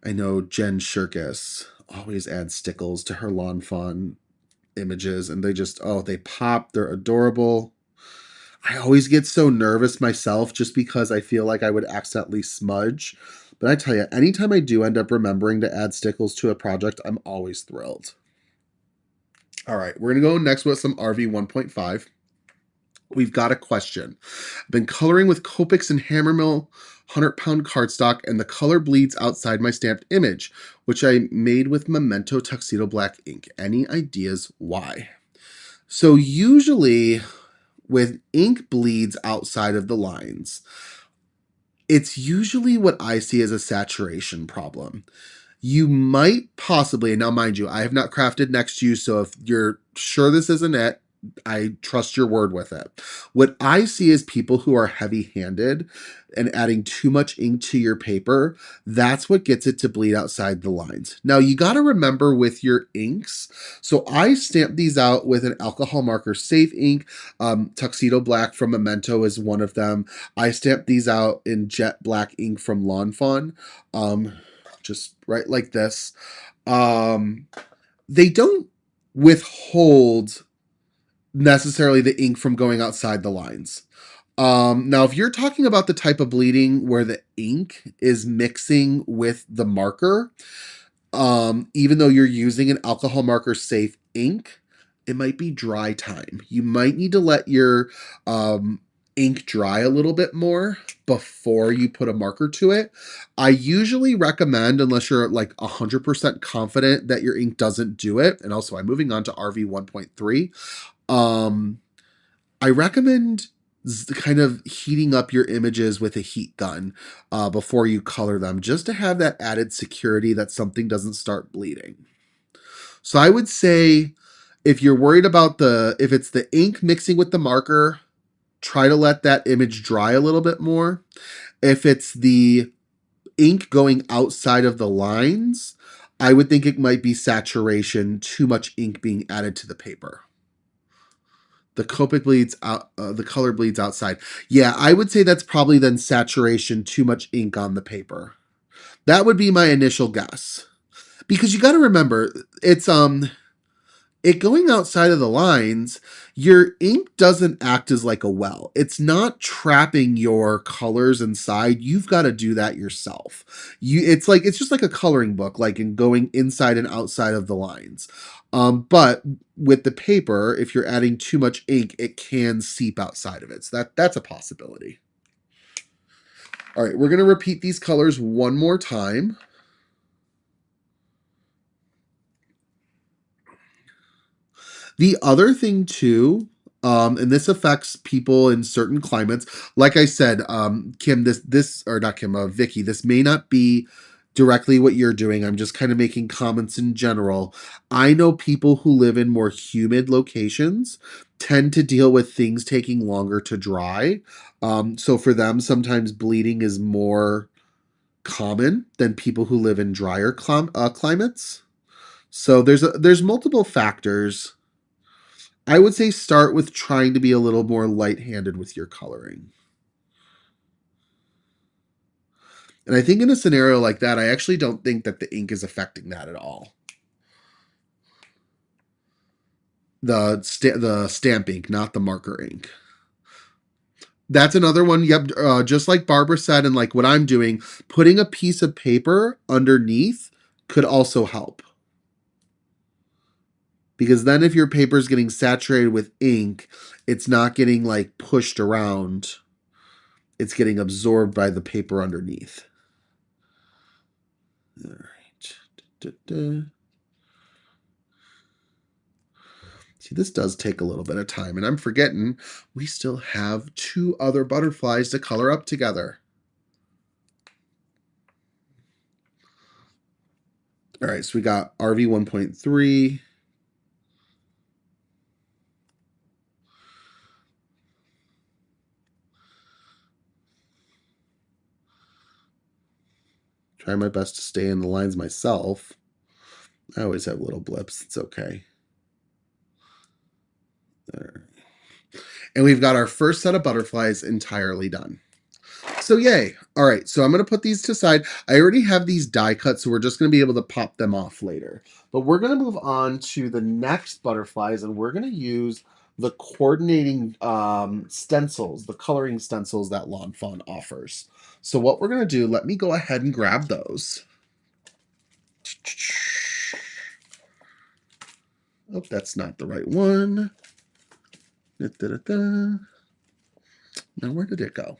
I know Jen Shirkus always adds stickles to her Lawn Fawn images, and they just, oh, they pop. They're adorable. I always get so nervous myself just because I feel like I would accidentally smudge. But I tell you, anytime I do end up remembering to add stickles to a project, I'm always thrilled. All right, we're going to go next with some RV 1.5. We've got a question. I've been coloring with Copics and Hammermill 100-pound cardstock, and the color bleeds outside my stamped image, which I made with Memento Tuxedo Black ink. Any ideas why? So usually when ink bleeds outside of the lines, it's usually what I see as a saturation problem. You might possibly, and now mind you, I have not crafted next to you, so if you're sure this isn't it, I trust your word with it. What I see is people who are heavy-handed and adding too much ink to your paper. That's what gets it to bleed outside the lines. Now, you got to remember with your inks, so I stamp these out with an alcohol marker safe ink. Tuxedo Black from Memento is one of them. I stamp these out in jet black ink from Lawn Fawn. Just right like this. They don't withhold necessarily the ink from going outside the lines. Now, if you're talking about the type of bleeding where the ink is mixing with the marker, even though you're using an alcohol marker safe ink, it might be dry time. You might need to let your ink dry a little bit more before you put a marker to it. I usually recommend, unless you're like 100% confident that your ink doesn't do it, and also I'm moving on to RV 1.3, I recommend kind of heating up your images with a heat gun before you color them, just to have that added security that something doesn't start bleeding. So I would say if you're worried about if it's the ink mixing with the marker, try to let that image dry a little bit more. If it's the ink going outside of the lines, I would think it might be saturation, too much ink being added to the paper. The Copic bleeds out, the color bleeds outside. Yeah, I would say that's probably then saturation, too much ink on the paper. That would be my initial guess. Because you got to remember, it's it going outside of the lines, your ink doesn't act as like a well. It's not trapping your colors inside. You've got to do that yourself. It's just like a coloring book, like in going inside and outside of the lines. But with the paper, if you're adding too much ink, it can seep outside of it. So that's a possibility. All right, we're going to repeat these colors one more time. The other thing too, and this affects people in certain climates. Like I said, Kim, this or not Kim, Vicky, this may not be directly what you're doing. I'm just kind of making comments in general. I know people who live in more humid locations tend to deal with things taking longer to dry. So for them, sometimes bleeding is more common than people who live in drier climates. So there's multiple factors. I would say start with trying to be a little more light-handed with your coloring. And I think in a scenario like that, I actually don't think that the ink is affecting that at all. The stamp ink, not the marker ink. That's another one. Yep, just like Barbara said, and like what I'm doing, putting a piece of paper underneath could also help. Because then if your paper is getting saturated with ink, it's not getting like pushed around. It's getting absorbed by the paper underneath. All right. Da-da-da. See, this does take a little bit of time, and I'm forgetting we still have 2 other butterflies to color up together. All right, so we got RV 1.3. Try my best to stay in the lines myself. I always have little blips. It's okay. There. And we've got our first set of butterflies entirely done. So yay. All right, so I'm going to put these to the side. I already have these die cut, so we're just going to be able to pop them off later. But we're going to move on to the next butterflies, and we're going to use the coordinating stencils, the coloring stencils that Lawn Fawn offers. So what we're going to do, let me go ahead and grab those. Oh, that's not the right one. Da, da, da, da. Now, where did it go?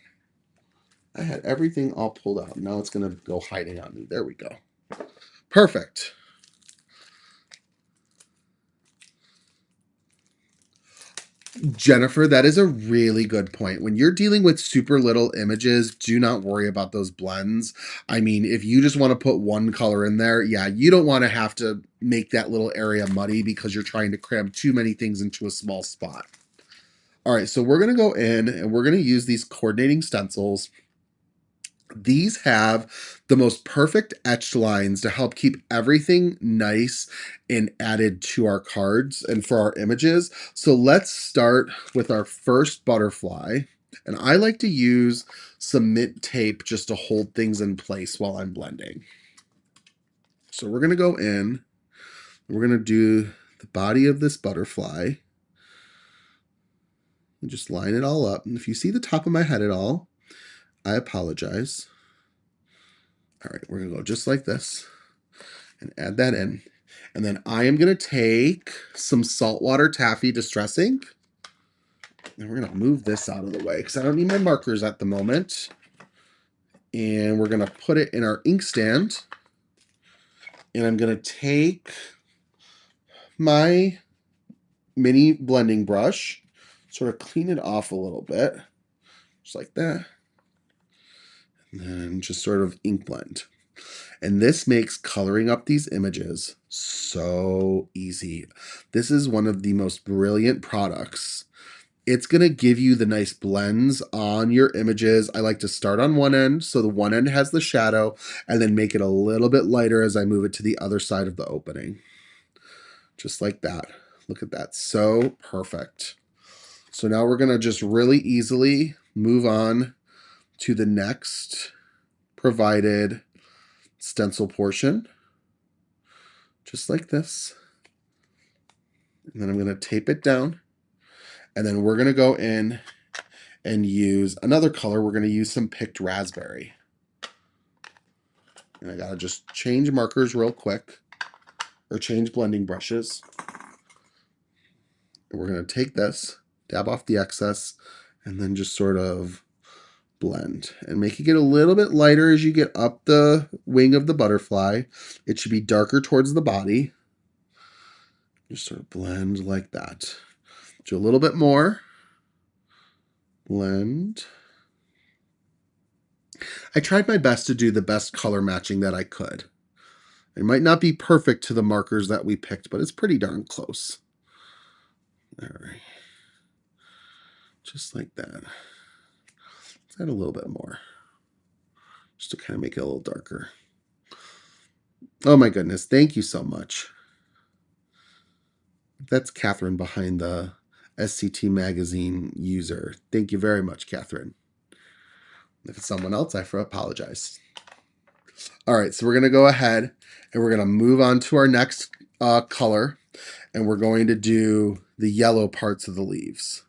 I had everything all pulled out. Now it's going to go hiding on me. There we go. Perfect. Jennifer, that is a really good point. When you're dealing with super little images, do not worry about those blends. I mean, if you just want to put one color in there, yeah, you don't want to have to make that little area muddy because you're trying to cram too many things into a small spot. All right, so we're going to go in and we're going to use these coordinating stencils. These have the most perfect etched lines to help keep everything nice and added to our cards and for our images. So let's start with our first butterfly. And I like to use some mint tape just to hold things in place while I'm blending. So we're going to go in, we're going to do the body of this butterfly. And just line it all up. And if you see the top of my head at all, I apologize. All right, we're going to go just like this and add that in. And then I am going to take some saltwater taffy distress ink. And we're going to move this out of the way because I don't need my markers at the moment. And we're going to put it in our inkstand. And I'm going to take my mini blending brush, sort of clean it off a little bit, just like that. And then just sort of ink blend. And this makes coloring up these images so easy. This is one of the most brilliant products. It's going to give you the nice blends on your images. I like to start on one end, so the one end has the shadow, and then make it a little bit lighter as I move it to the other side of the opening. Just like that. Look at that. So perfect. So now we're going to just really easily move on to the next provided stencil portion, just like this. And then I'm going to tape it down. And then we're going to go in and use another color. We're going to use some picked raspberry. And I got to just change markers real quick, or change blending brushes. And we're going to take this, dab off the excess, and then just sort of blend and making it a little bit lighter as you get up the wing of the butterfly. It should be darker towards the body. Just sort of blend like that. Do a little bit more. Blend. I tried my best to do the best color matching that I could. It might not be perfect to the markers that we picked, but it's pretty darn close. All right. Just like that. Let's add a little bit more, just to kind of make it a little darker. Oh my goodness, thank you so much. That's Catherine behind the SCT magazine user. Thank you very much, Catherine. If it's someone else, I apologize. All right, so we're going to go ahead and we're going to move on to our next color, and we're going to do the yellow parts of the leaves.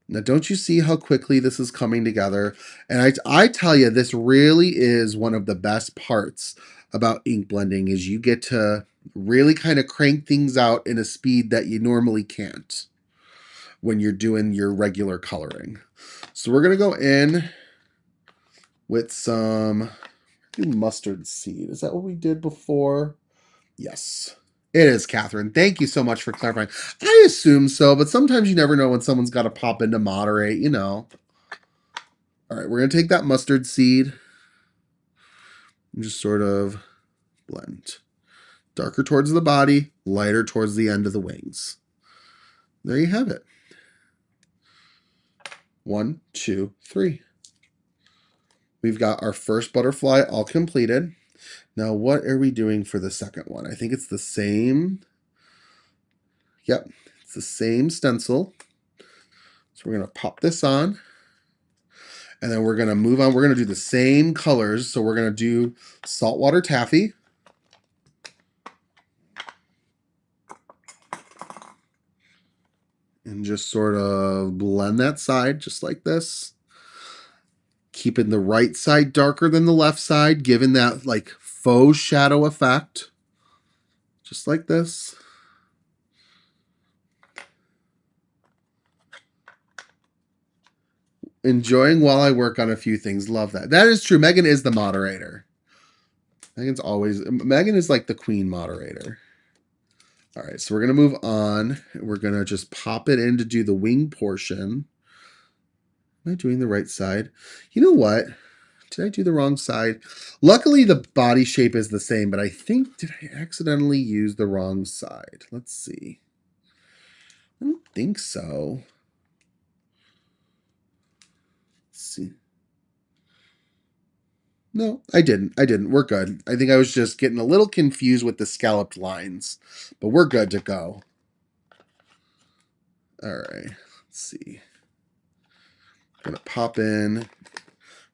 Now, don't you see how quickly this is coming together? And I tell you, this really is one of the best parts about ink blending, is you get to really kind of crank things out in a speed that you normally can't when you're doing your regular coloring. So we're going to go in with some mustard seed. Is that what we did before? Yes. It is, Catherine. Thank you so much for clarifying. I assume so, but sometimes you never know when someone's got to pop in to moderate, you know. All right, we're going to take that mustard seed and just sort of blend. Darker towards the body, lighter towards the end of the wings. There you have it. 1, 2, 3. We've got our first butterfly all completed. Now, what are we doing for the second one? I think it's the same. Yep, it's the same stencil. So we're going to pop this on. And then we're going to move on. We're going to do the same colors. So we're going to do saltwater taffy. And just sort of blend that side just like this. Keeping the right side darker than the left side, giving that like faux shadow effect. Just like this. Enjoying while I work on a few things. Love that. That is true. Megan is the moderator. Megan is like the queen moderator. All right, so we're going to move on. We're going to just pop it in to do the wing portion. Am I doing the right side? You know what? Did I do the wrong side? Luckily, the body shape is the same, but I think, did I accidentally use the wrong side? Let's see. I don't think so. Let's see. No, I didn't. We're good. I think I was just getting a little confused with the scalloped lines, but we're good to go. All right, let's see. I'm going to pop in.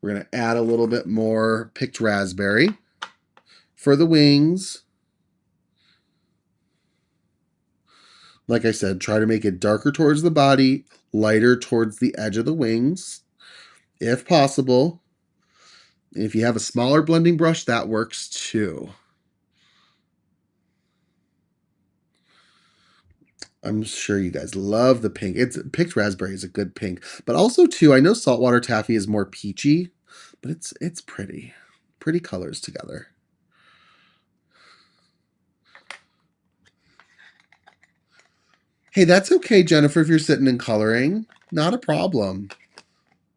We're going to add a little bit more picked raspberry for the wings. Like I said, try to make it darker towards the body, lighter towards the edge of the wings, if possible. If you have a smaller blending brush, that works too. I'm sure you guys love the pink. It's picked raspberry is a good pink, but also too, I know saltwater taffy is more peachy, but it's pretty. Pretty colors together. Hey, that's okay, Jennifer, if you're sitting and coloring. Not a problem.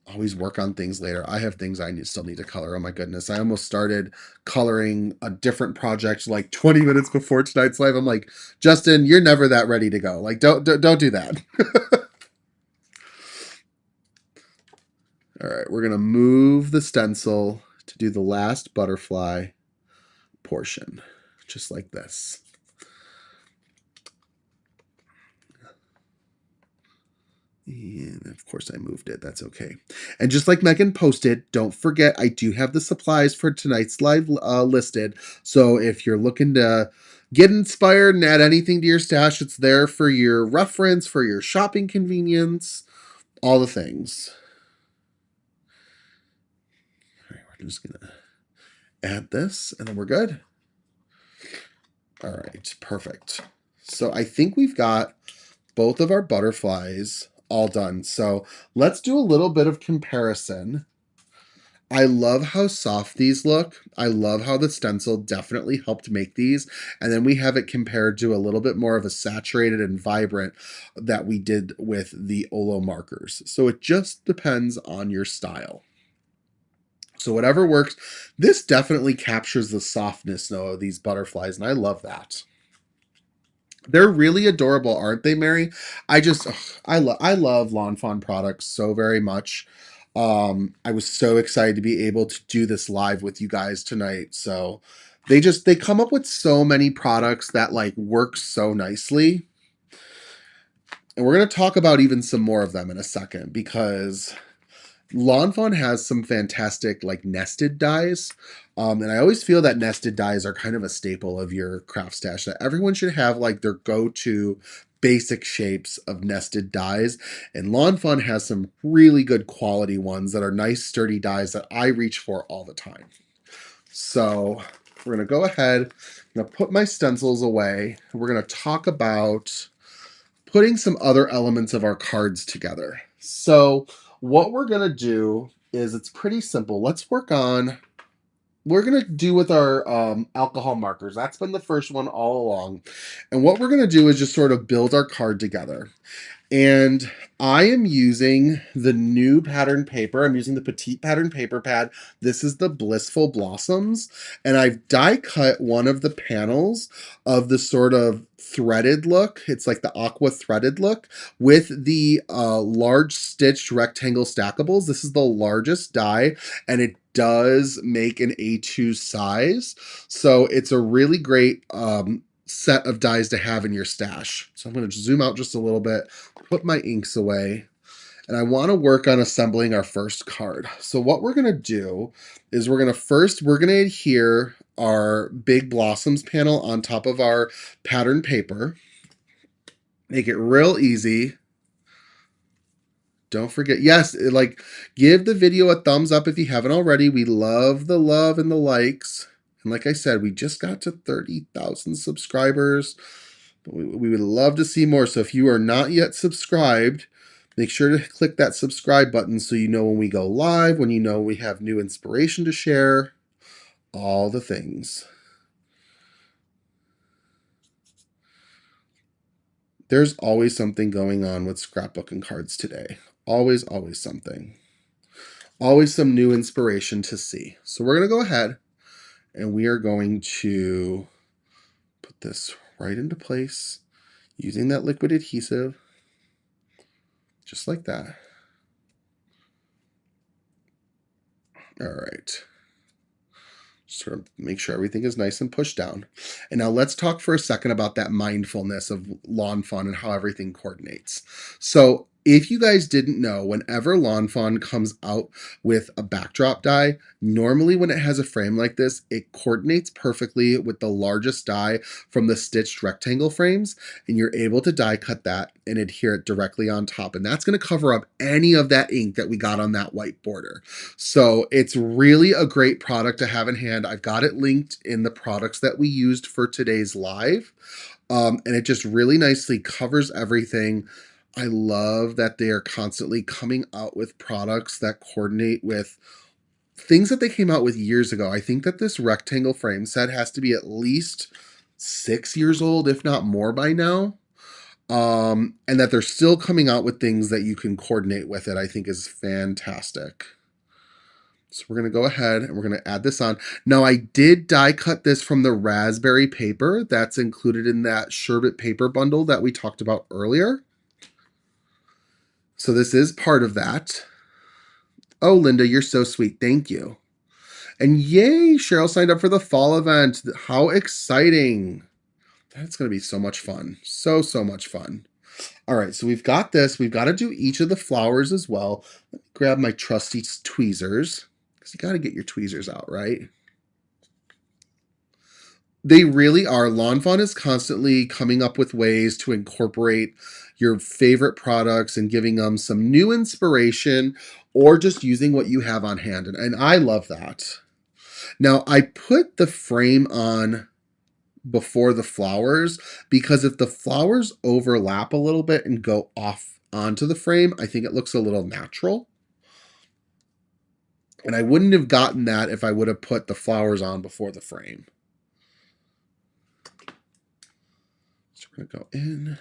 Always work on things later. I have things I still need to color. Oh my goodness. I almost started coloring a different project like 20 minutes before tonight's live. I'm like, Justin, you're never that ready to go. Like, don't do that. All right, we're going to move the stencil to do the last butterfly portion, just like this. And of course I moved it. That's okay. And just like Megan posted, don't forget I do have the supplies for tonight's live listed. So if you're looking to get inspired and add anything to your stash, it's there for your reference, for your shopping convenience, all the things. All right, we're just going to add this and then we're good. All right, perfect. So I think we've got both of our butterflies all done. So let's do a little bit of comparison. I love how soft these look. I love how the stencil definitely helped make these. And then we have it compared to a little bit more of a saturated and vibrant that we did with the Olo Markers. So it just depends on your style. So whatever works. This definitely captures the softness, though, of these butterflies, and I love that. They're really adorable, aren't they, Mary? I love Lawn Fawn products so very much. I was so excited to be able to do this live with you guys tonight. So they come up with so many products that like work so nicely. And we're going to talk about even some more of them in a second because Lawn Fawn has some fantastic like nested dies. And I always feel that nested dies are kind of a staple of your craft stash, that everyone should have like their go-to basic shapes of nested dies. And Lawn Fawn has some really good quality ones that are nice, sturdy dies that I reach for all the time. So we're going to go ahead. I'm going to put my stencils away. We're going to talk about putting some other elements of our cards together. So what we're going to do is it's pretty simple. We're going to do with our alcohol markers. That's been the first one all along. And what we're going to do is just sort of build our card together. And I am using the new pattern paper. I'm using the Petite Pattern Paper Pad. This is the Blissful Blossoms. And I've die cut one of the panels of the sort of threaded look. It's like the aqua threaded look with the large stitched rectangle stackables. This is the largest die, and it does make an A2 size. So it's a really great set of dies to have in your stash. So I'm going to zoom out just a little bit, put my inks away, and I want to work on assembling our first card. So what we're going to do is we're going to adhere our Big Blossoms panel on top of our pattern paper. Make it real easy. Don't forget, yes, give the video a thumbs up if you haven't already. We love the love and the likes. And like I said, we just got to 30,000 subscribers. But we would love to see more. So if you are not yet subscribed, make sure to click that subscribe button so you know when we go live, when you know we have new inspiration to share, all the things. There's always something going on with Scrapbooking Cards Today. Always, always something. Always some new inspiration to see. So we're going to go ahead and we are going to put this right into place using that liquid adhesive, just like that. All right. Sort of make sure everything is nice and pushed down. And now let's talk for a second about that mindfulness of Lawn Fawn and how everything coordinates. So if you guys didn't know, whenever Lawn Fawn comes out with a backdrop die, normally when it has a frame like this, it coordinates perfectly with the largest die from the stitched rectangle frames, and you're able to die cut that and adhere it directly on top. And that's going to cover up any of that ink that we got on that white border. So it's really a great product to have in hand. I've got it linked in the products that we used for today's live. And it just really nicely covers everything. I love that they are constantly coming out with products that coordinate with things that they came out with years ago. I think that this rectangle frame set has to be at least 6 years old, if not more by now. And that they're still coming out with things that you can coordinate with it, I think is fantastic. So we're going to go ahead and we're going to add this on. Now I did die cut this from the raspberry paper that's included in that sherbet paper bundle that we talked about earlier. So this is part of that. Oh, Linda, you're so sweet. Thank you. And yay, Cheryl signed up for the fall event. How exciting. That's going to be so much fun. So much fun. All right, so we've got this. We've got to do each of the flowers as well. Let me grab my trusty tweezers, because you got to get your tweezers out, right? They really are. Lawn Fawn is constantly coming up with ways to incorporate your favorite products and giving them some new inspiration, or just using what you have on hand. And I love that. Now, I put the frame on before the flowers because if the flowers overlap a little bit and go off onto the frame, I think it looks a little natural. And I wouldn't have gotten that if I would have put the flowers on before the frame. So we're going to go in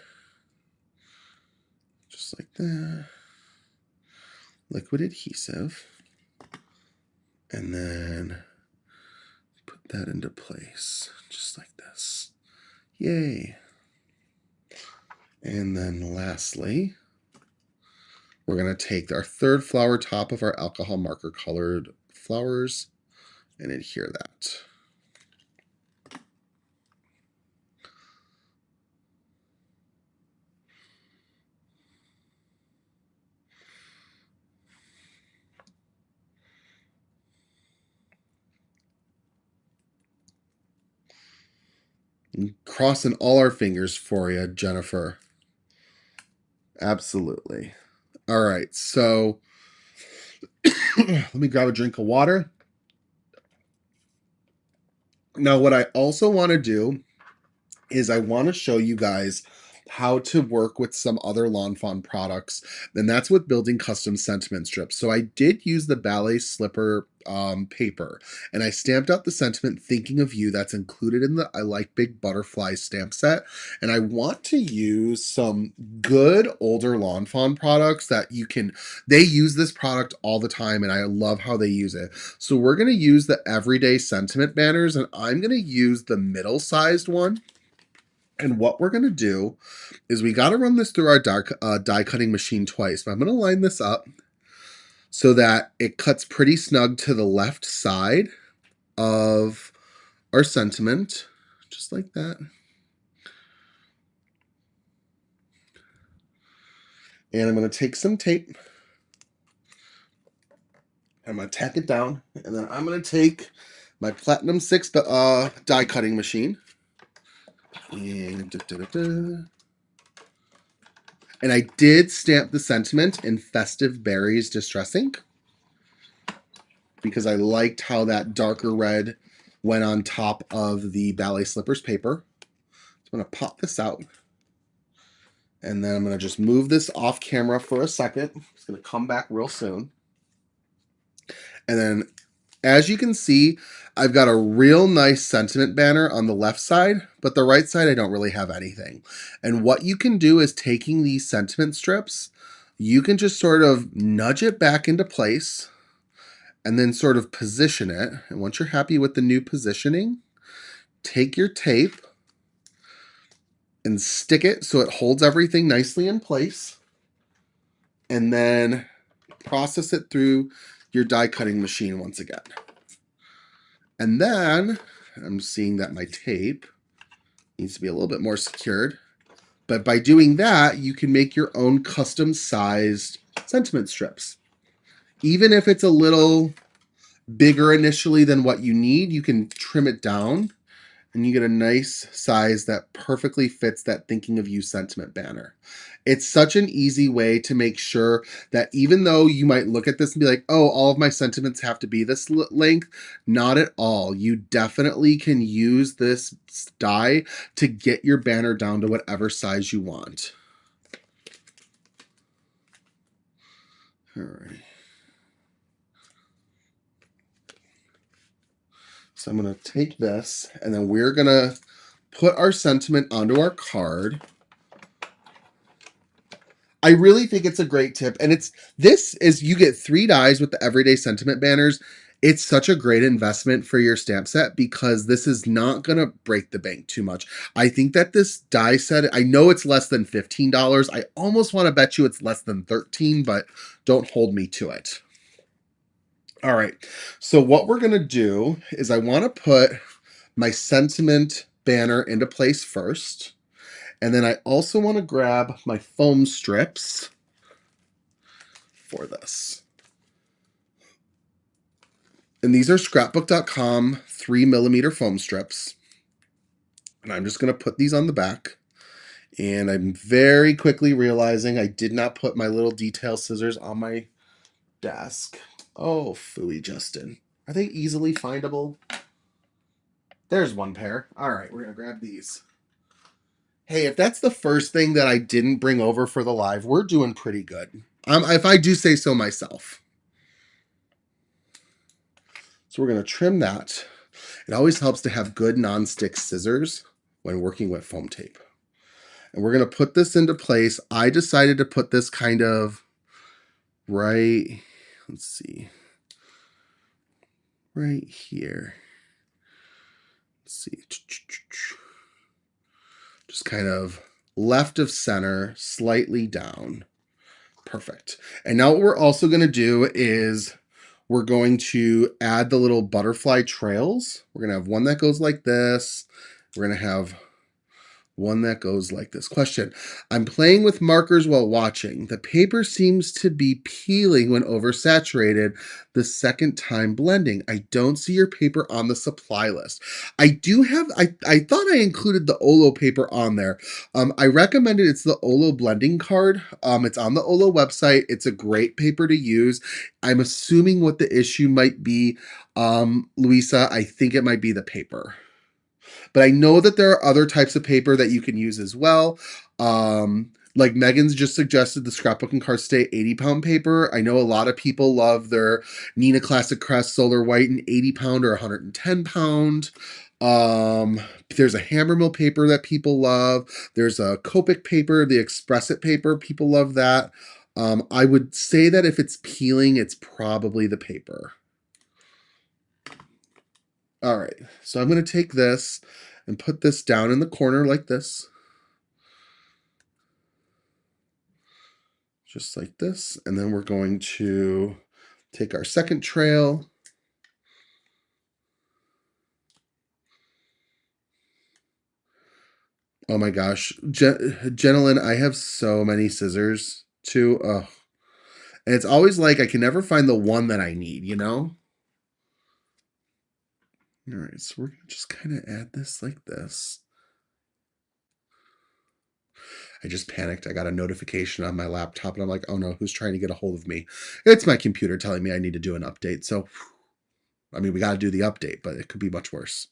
just like that. Liquid adhesive. And then put that into place just like this. Yay. And then lastly, we're going to take our third flower top of our alcohol marker colored flowers and adhere that. And crossing all our fingers for you, Jennifer. Absolutely. All right, so let me grab a drink of water. Now, what I also want to do is I want to show you guys how to work with some other Lawn Fawn products, and that's with building custom sentiment strips. So I did use the ballet slipper paper, and I stamped out the sentiment thinking of you that's included in the I Like Big Butterflies stamp set. And I want to use some good older Lawn Fawn products that they use this product all the time, and I love how they use it. So we're going to use the everyday sentiment banners, and I'm going to use the middle-sized one. And what we're going to do is we got to run this through our die cutting machine twice. But I'm going to line this up so that it cuts pretty snug to the left side of our sentiment, just like that. And I'm going to take some tape. I'm going to tack it down. And then I'm going to take my Platinum 6 die cutting machine. And I did stamp the sentiment in Festive Berries Distress Ink because I liked how that darker red went on top of the ballet slippers paper. So I'm going to pop this out. And then I'm going to just move this off camera for a second. It's going to come back real soon. And then, as you can see, I've got a real nice sentiment banner on the left side, but the right side, I don't really have anything. And what you can do is taking these sentiment strips, you can just sort of nudge it back into place and then sort of position it. And once you're happy with the new positioning, take your tape and stick it so it holds everything nicely in place. And then process it through your die cutting machine once again. And then I'm seeing that my tape needs to be a little bit more secured. But by doing that, you can make your own custom sized sentiment strips. Even if it's a little bigger initially than what you need, you can trim it down and you get a nice size that perfectly fits that Thinking of You sentiment banner. It's such an easy way to make sure that even though you might look at this and be like, oh, all of my sentiments have to be this length, not at all. You definitely can use this die to get your banner down to whatever size you want. All right. So I'm going to take this, and then we're going to put our sentiment onto our card. I really think it's a great tip. And you get 3 dies with the everyday sentiment banners. It's such a great investment for your stamp set because this is not going to break the bank too much. I think that this die set, I know it's less than $15. I almost want to bet you it's less than $13, but don't hold me to it. All right, so what we're going to do is I want to put my sentiment banner into place first. And then I also want to grab my foam strips for this. And these are scrapbook.com 3mm foam strips. And I'm just going to put these on the back. And I'm very quickly realizing I did not put my little detail scissors on my desk. Oh, phooey, Justin. Are they easily findable? There's one pair. All right, we're going to grab these. Hey, if that's the first thing that I didn't bring over for the live, we're doing pretty good. If I do say so myself. So we're going to trim that. It always helps to have good non-stick scissors when working with foam tape. And we're going to put this into place. I decided to put this kind of right here. Let's see. Just kind of left of center, slightly down. Perfect. And now what we're also going to do is we're going to add the little butterfly trails. We're going to have one that goes like this. We're going to have one that goes like this. Question. I'm playing with markers while watching. The paper seems to be peeling when oversaturated the second time blending. I don't see your paper on the supply list. I do have, I thought I included the Olo paper on there. I recommended it's the Olo blending card. It's on the Olo website. It's a great paper to use. I'm assuming what the issue might be, Louisa, I think it might be the paper. But I know that there are other types of paper that you can use as well. Like Megan's just suggested the Scrapbook and Cards Today 80-pound paper. I know a lot of people love their Nina Classic Crest Solar White in 80-pound or 110-pound. There's a Hammermill paper that people love. There's a Copic paper, the Express It paper. People love that. I would say that if it's peeling, it's probably the paper. All right, so I'm going to take this and put this down in the corner like this. Just like this. And then we're going to take our second trail. Oh my gosh. Gentlemen, I have so many scissors too. Oh. And it's always like I can never find the one that I need, you know? All right, so we're going to just kind of add this like this. I just panicked. I got a notification on my laptop and I'm like, oh no, who's trying to get a hold of me? It's my computer telling me I need to do an update. So, I mean, we got to do the update, but it could be much worse.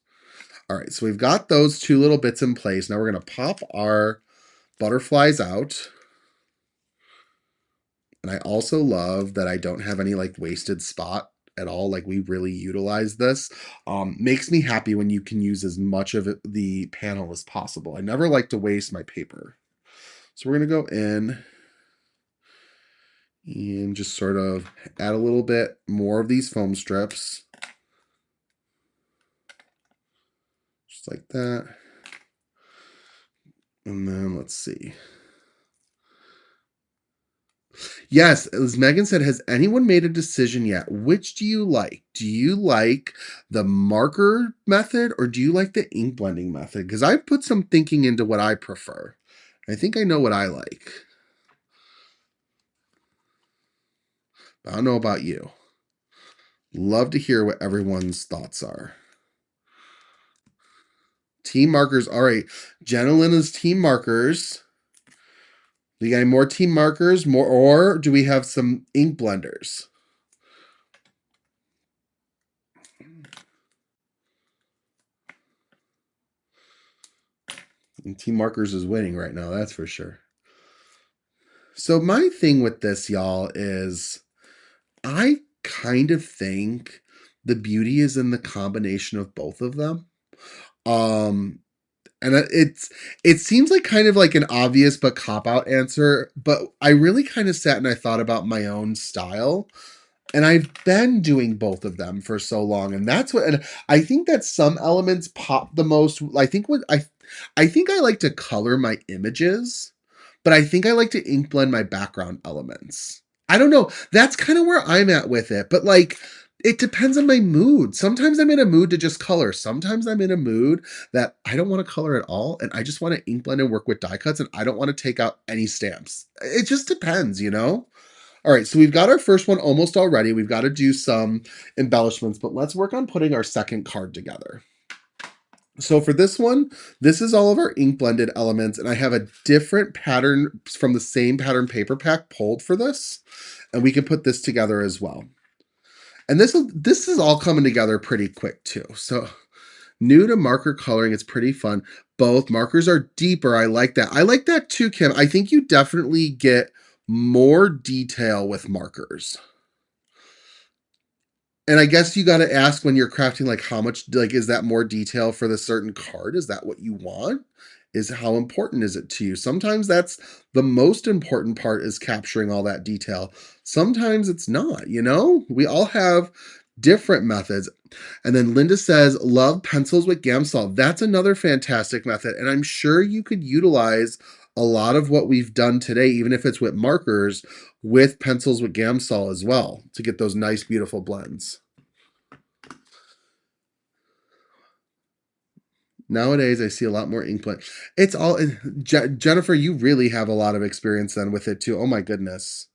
All right, so we've got those two little bits in place. Now we're going to pop our butterflies out. And I also love that I don't have any like wasted spot at all. Like we really utilize this. Makes me happy when you can use as much of the panel as possible. I never like to waste my paper. So we're going to go in and just sort of add a little bit more of these foam strips. Just like that. And then let's see. Yes, as Megan said, has anyone made a decision yet? Which do you like? Do you like the marker method or do you like the ink blending method? Because I put some thinking into what I prefer. I think I know what I like. But I don't know about you. Love to hear what everyone's thoughts are. Team markers. All right. Jenna Lina's team markers. Do you got any more team markers? More, or do we have some ink blenders? And team markers is winning right now, that's for sure. So my thing with this, y'all, is I kind of think the beauty is in the combination of both of them. And it seems like kind of like an obvious but cop-out answer, but I really kind of sat and I thought about my own style. And I've been doing both of them for so long. And that's what, and I think that some elements pop the most. I think I like to color my images, but I think I like to ink blend my background elements. I don't know. That's kind of where I'm at with it. But like, it depends on my mood. Sometimes I'm in a mood to just color. Sometimes I'm in a mood that I don't want to color at all. And I just want to ink blend and work with die cuts. And I don't want to take out any stamps. It just depends, you know? All right, so we've got our first one almost already. We've got to do some embellishments, but let's work on putting our second card together. So for this one, this is all of our ink blended elements, and I have a different pattern from the same pattern paper pack pulled for this, and we can put this together as well. And this is all coming together pretty quick too. So new to marker coloring, it's pretty fun. Both markers are deeper. I like that. I like that too, Kim. I think you definitely get more detail with markers. And I guess you got to ask when you're crafting, like how much, like, is that more detail for the certain card? Is that what you want? Is how important is it to you? Sometimes that's the most important part, is capturing all that detail. Sometimes it's not, you know? We all have different methods. And then Linda says, love pencils with Gamsol. That's another fantastic method. And I'm sure you could utilize a lot of what we've done today, even if it's with markers, with pencils with Gamsol as well, to get those nice, beautiful blends. Nowadays, I see a lot more ink blend. It's all, Jennifer, you really have a lot of experience then with it too. Oh my goodness.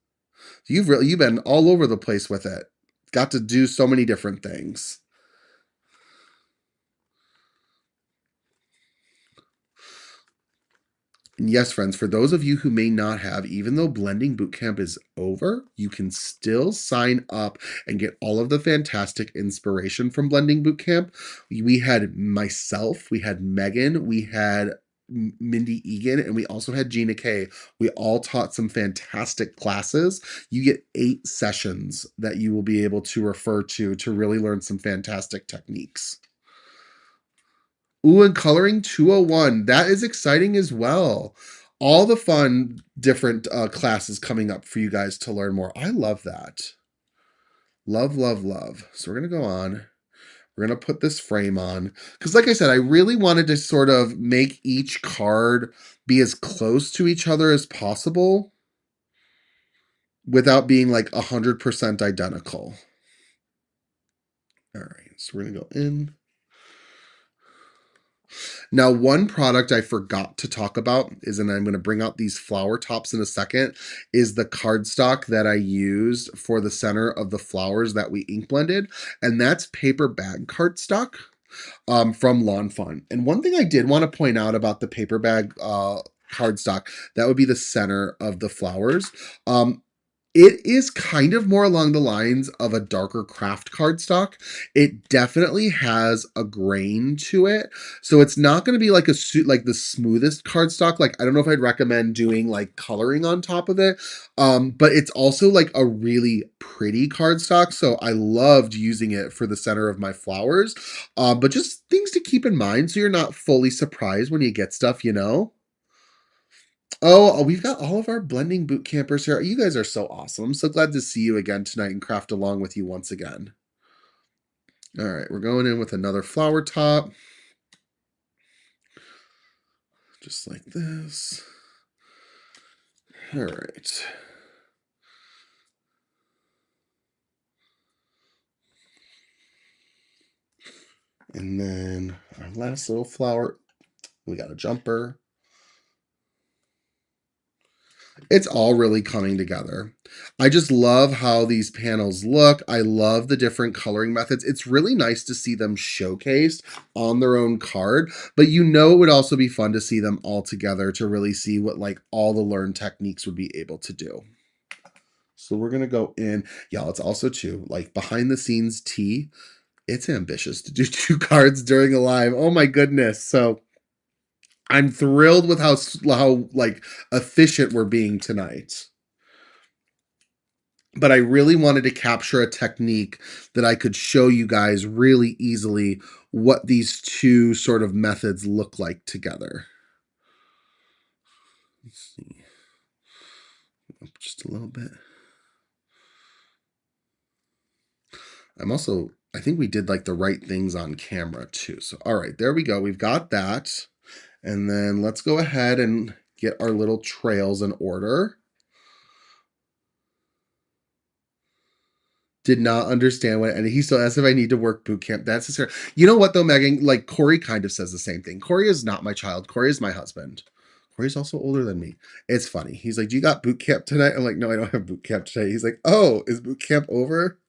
You've been all over the place with it. Got to do so many different things. And yes, friends, for those of you who may not have, even though Blending Bootcamp is over, you can still sign up and get all of the fantastic inspiration from Blending Bootcamp. We had myself, we had Megan, we had Mindy Egan, and we also had Gina Kay. We all taught some fantastic classes. You get 8 sessions that you will be able to refer to really learn some fantastic techniques. Ooh, and Coloring 201. That is exciting as well. All the fun, different classes coming up for you guys to learn more. I love that. Love, love, love. So we're going to go on. We're going to put this frame on. Because like I said, I really wanted to sort of make each card be as close to each other as possible without being like 100% identical. All right, so we're going to go in. Now, one product I forgot to talk about is, and I'm going to bring out these flower tops in a second, is the cardstock that I used for the center of the flowers that we ink blended. And that's paper bag cardstock from Lawn Fawn. And one thing I did want to point out about the paper bag cardstock, that would be the center of the flowers. It is kind of more along the lines of a darker craft cardstock. It definitely has a grain to it. So it's not going to be like like the smoothest cardstock. Like, I don't know if I'd recommend doing like coloring on top of it. But it's also like a really pretty cardstock. So I loved using it for the center of my flowers. But just things to keep in mind so you're not fully surprised when you get stuff, you know? Oh, we've got all of our blending boot campers here. You guys are so awesome. I'm so glad to see you again tonight and craft along with you once again. All right, we're going in with another flower top. Just like this. All right. And then our last little flower, we got a jumper. It's all really coming together. I just love how these panels look. I love the different coloring methods. It's really nice to see them showcased on their own card, but you know it would also be fun to see them all together to really see what like all the learned techniques would be able to do. So we're going to go in. Y'all, it's also too, like behind the scenes tea. It's ambitious to do 2 cards during a live. Oh my goodness. So I'm thrilled with how like efficient we're being tonight. But I really wanted to capture a technique that I could show you guys really easily what these 2 sort of methods look like together. Let's see. Up just a little bit. I think we did like the right things on camera too. So, all right, there we go. We've got that. And then let's go ahead and get our little trails in order. Did not understand what, and he still asks if I need to work boot camp. That's his. You know what though, Megan? Like Corey kind of says the same thing. Corey is not my child. Corey is my husband. Corey's also older than me. It's funny. He's like, "Do you got boot camp tonight?" I'm like, "No, I don't have boot camp today." He's like, "Oh, is boot camp over?"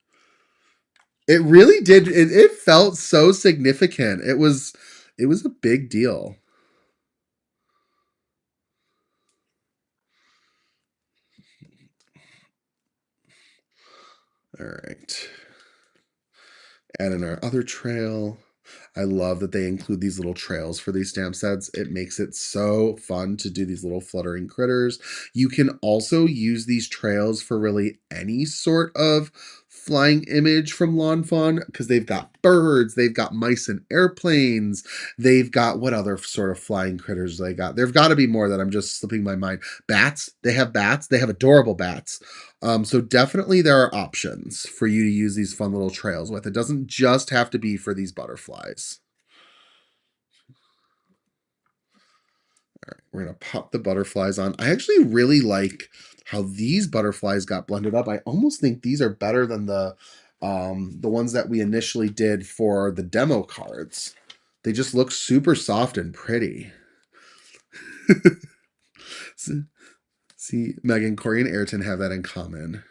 It really did. It felt so significant. It was a big deal. All right. And in our other trail, I love that they include these little trails for these stamp sets. It makes it so fun to do these little fluttering critters. You can also use these trails for really any sort of flying image from Lawn Fawn because they've got birds, they've got mice and airplanes, they've got what other sort of flying critters they got. There've got to be more that I'm just slipping my mind. Bats, they have bats, they have adorable bats. So definitely there are options for you to use these fun little trails with. It doesn't just have to be for these butterflies. All right, we're going to pop the butterflies on. I actually really like how these butterflies got blended up. I almost think these are better than the ones that we initially did for the demo cards. They just look super soft and pretty. See, Megan, Corey, and Ayrton have that in common.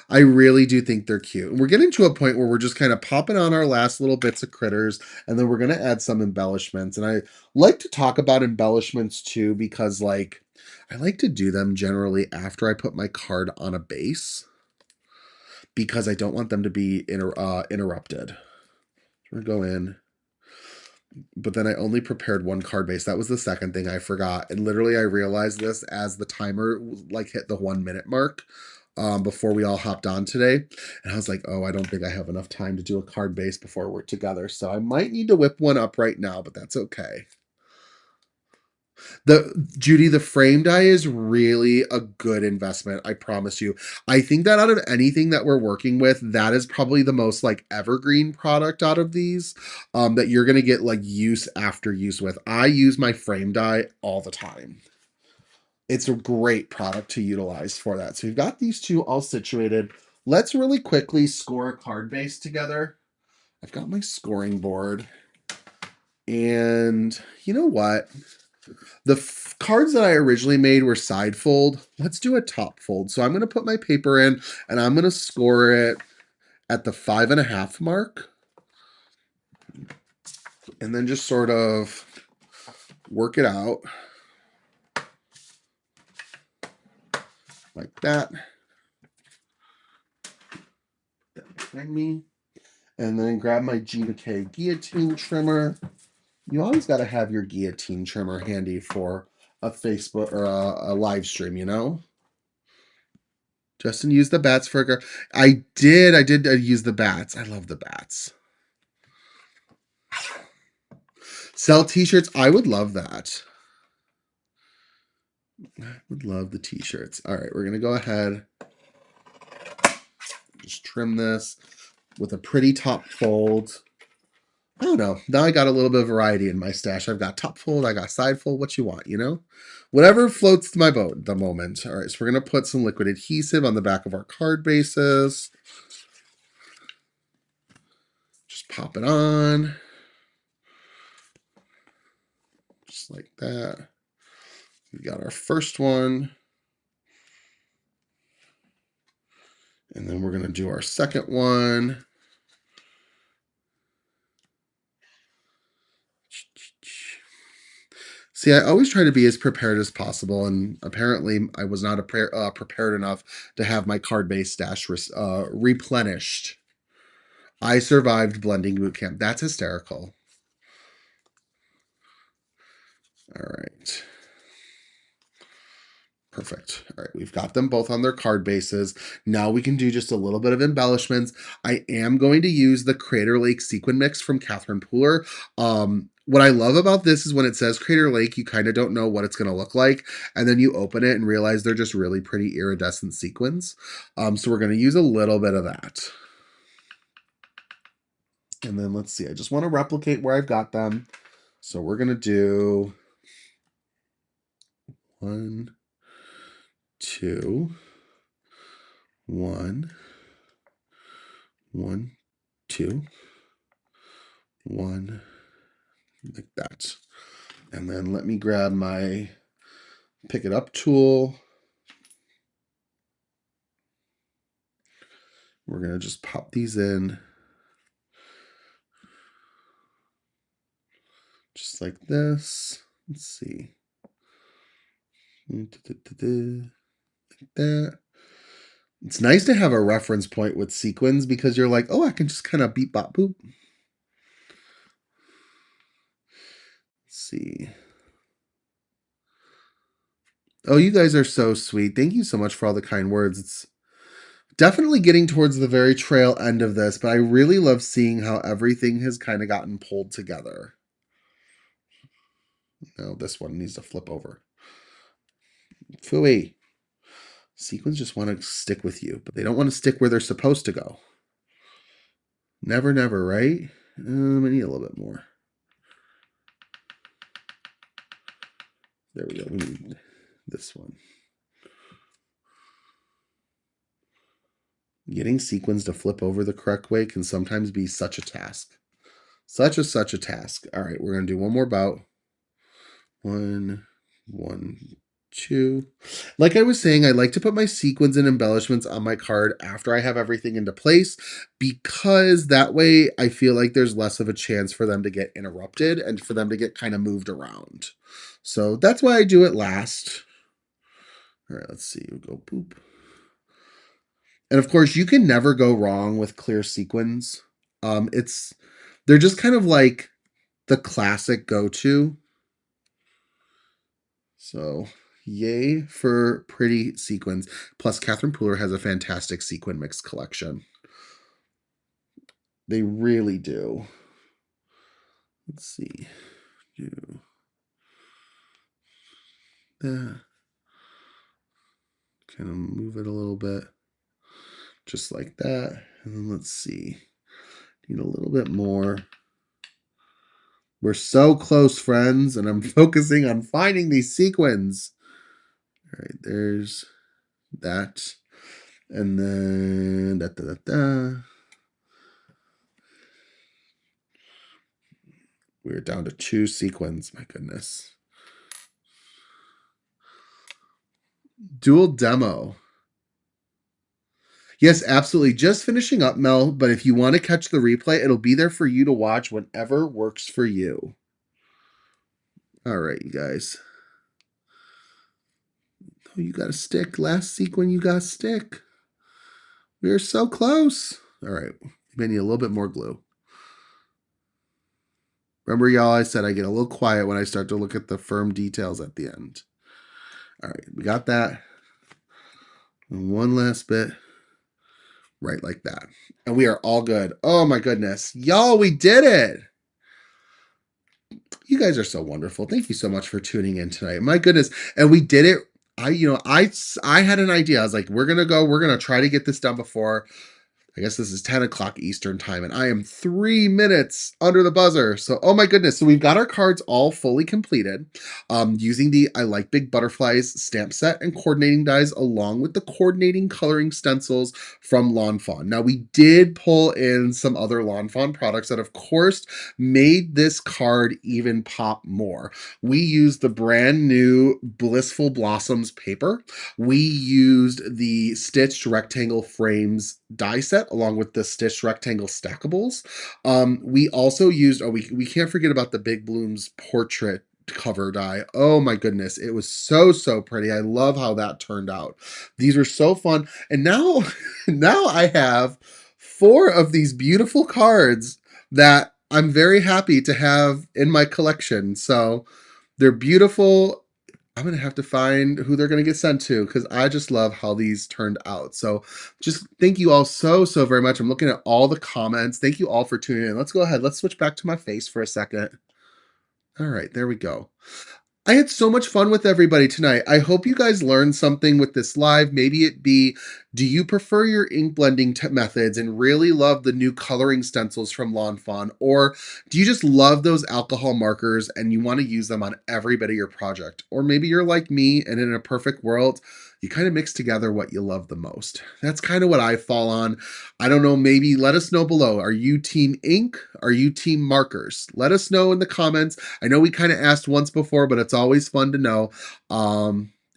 I really do think they're cute. And we're getting to a point where we're just kind of popping on our last little bits of critters, and then we're going to add some embellishments. And I like to talk about embellishments too, because like I like to do them generally after I put my card on a base, because I don't want them to be interrupted. We're going to go in, but then I only prepared one card base. That was the second thing I forgot. And literally I realized this as the timer like hit the 1 minute mark before we all hopped on today. And I was like, oh, I don't think I have enough time to do a card base before we're together. So I might need to whip one up right now, but that's okay. Judy, the frame die is really a good investment. I promise you. I think that out of anything that we're working with, that is probably the most like evergreen product out of these, that you're going to get like use after use with. I use my frame die all the time. It's a great product to utilize for that. So we've got these two all situated. Let's really quickly score a card base together. I've got my scoring board. And you know what? The cards that I originally made were side fold. Let's do a top fold. So I'm going to put my paper in and I'm going to score it at the 5.5 mark. And then just sort of work it out like that. Behind me. And then grab my G to K guillotine trimmer. You always got to have your guillotine trimmer handy for a Facebook or a live stream, you know? Justin used the bats for a... I did use the bats. I love the bats. Sell t-shirts. I would love that. I would love the t-shirts. All right, we're going to go ahead. Just trim this with a pretty top fold. I don't know. Now I got a little bit of variety in my stash. I've got top fold. I got side fold. What you want, you know? Whatever floats my boat at the moment. All right, so we're going to put some liquid adhesive on the back of our card bases. Just pop it on. Just like that. We got our first one. And then we're going to do our second one. See, I always try to be as prepared as possible, and apparently I was not prepared enough to have my card base stash replenished. I survived blending boot camp. That's hysterical. All right. Perfect. All right, we've got them both on their card bases. Now we can do just a little bit of embellishments. I am going to use the Crater Lake Sequin Mix from Catherine Pooler. What I love about this is when it says Crater Lake, you kind of don't know what it's going to look like. And then you open it and realize they're just really pretty iridescent sequins. So we're going to use a little bit of that. And then let's see, I just want to replicate where I've got them. So we're going to do 1, 2, 1, 1, 2, 1, like that. And then let me grab my pick it up tool. We're going to just pop these in. Just like this. Let's see. Like that. It's nice to have a reference point with sequins because you're like, oh, I can just kind of beep, bop, boop. Let's see. Oh, you guys are so sweet. Thank you so much for all the kind words. It's definitely getting towards the very trail end of this, but I really love seeing how everything has kind of gotten pulled together. No, this one needs to flip over. Phooey. Sequins just want to stick with you, but they don't want to stick where they're supposed to go. Never, never, right? I need a little bit more. There we go. We need this one. Getting sequins to flip over the correct way can sometimes be such a task. Such a task. All right, we're going to do one more bout. 1, 1, 2. Like I was saying, I like to put my sequins and embellishments on my card after I have everything into place, because that way I feel like there's less of a chance for them to get interrupted and for them to get kind of moved around. So that's why I do it last. All right, let's see. We'll go boop. And of course, you can never go wrong with clear sequins. They're just kind of like the classic go-to. So yay for pretty sequins. Plus, Catherine Pooler has a fantastic sequin mix collection. They really do. Let's see. Do that. Kind of move it a little bit. Just like that. And then let's see. Need a little bit more. We're so close, friends, and I'm focusing on finding these sequins. All right, there's that. And then we're down to 2 sequins. My goodness. Dual demo. Yes, absolutely. Just finishing up, Mel, but if you want to catch the replay, it'll be there for you to watch whenever works for you. All right, you guys. Oh, you got a stick. Last sequin, you got a stick. We are so close. All right, we may need a little bit more glue. Remember, y'all, I said I get a little quiet when I start to look at the firm details at the end. All right, we got that. And one last bit. Right like that. And we are all good. Oh my goodness. Y'all, we did it. You guys are so wonderful. Thank you so much for tuning in tonight. My goodness. And we did it. I had an idea. I was like, we're going to try to get this done before, I guess this is 10 o'clock Eastern time, and I am 3 minutes under the buzzer. So, oh my goodness. So we've got our cards all fully completed using the I Like Big Butterflies stamp set and coordinating dies, along with the coordinating coloring stencils from Lawn Fawn. Now, we did pull in some other Lawn Fawn products that, of course, made this card even pop more. We used the brand new Blissful Blossoms paper. We used the stitched rectangle frames die set along with the stitched rectangle stackables. We also used, we can't forget about the Big Blooms portrait cover die. Oh my goodness, it was so pretty. I love how that turned out. These were so fun. And now I have 4 of these beautiful cards that I'm very happy to have in my collection. So they're beautiful. I'm going to have to find who they're going to get sent to, because I just love how these turned out. So just thank you all so very much. I'm looking at all the comments. Thank you all for tuning in. Let's go ahead. Let's switch back to my face for a second. All right, there we go. I had so much fun with everybody tonight. I hope you guys learned something with this live. Maybe it be, do you prefer your ink blending methods and really love the new coloring stencils from Lawn Fawn? Or do you just love those alcohol markers and you want to use them on every bit of your project? Or maybe you're like me and in a perfect world, you kind of mix together what you love the most. That's kind of what I fall on. I don't know, maybe let us know below. Are you team ink? Are you team markers? Let us know in the comments. I know we kind of asked once before, but it's always fun to know.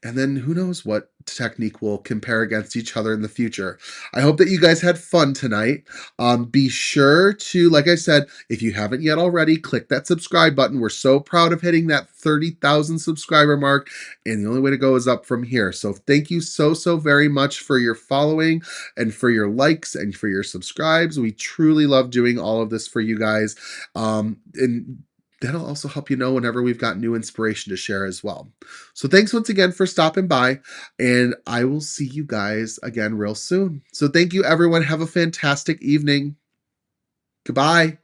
And then who knows what technique will compare against each other in the future. I hope that you guys had fun tonight. Be sure to, like I said, if you haven't yet already, click that subscribe button. We're so proud of hitting that 30,000 subscriber mark, and the only way to go is up from here. So thank you so very much for your following and for your likes and for your subscribes. We truly love doing all of this for you guys. And that'll also help you know whenever we've got new inspiration to share as well. So thanks once again for stopping by, and I will see you guys again real soon. So thank you, everyone. Have a fantastic evening. Goodbye.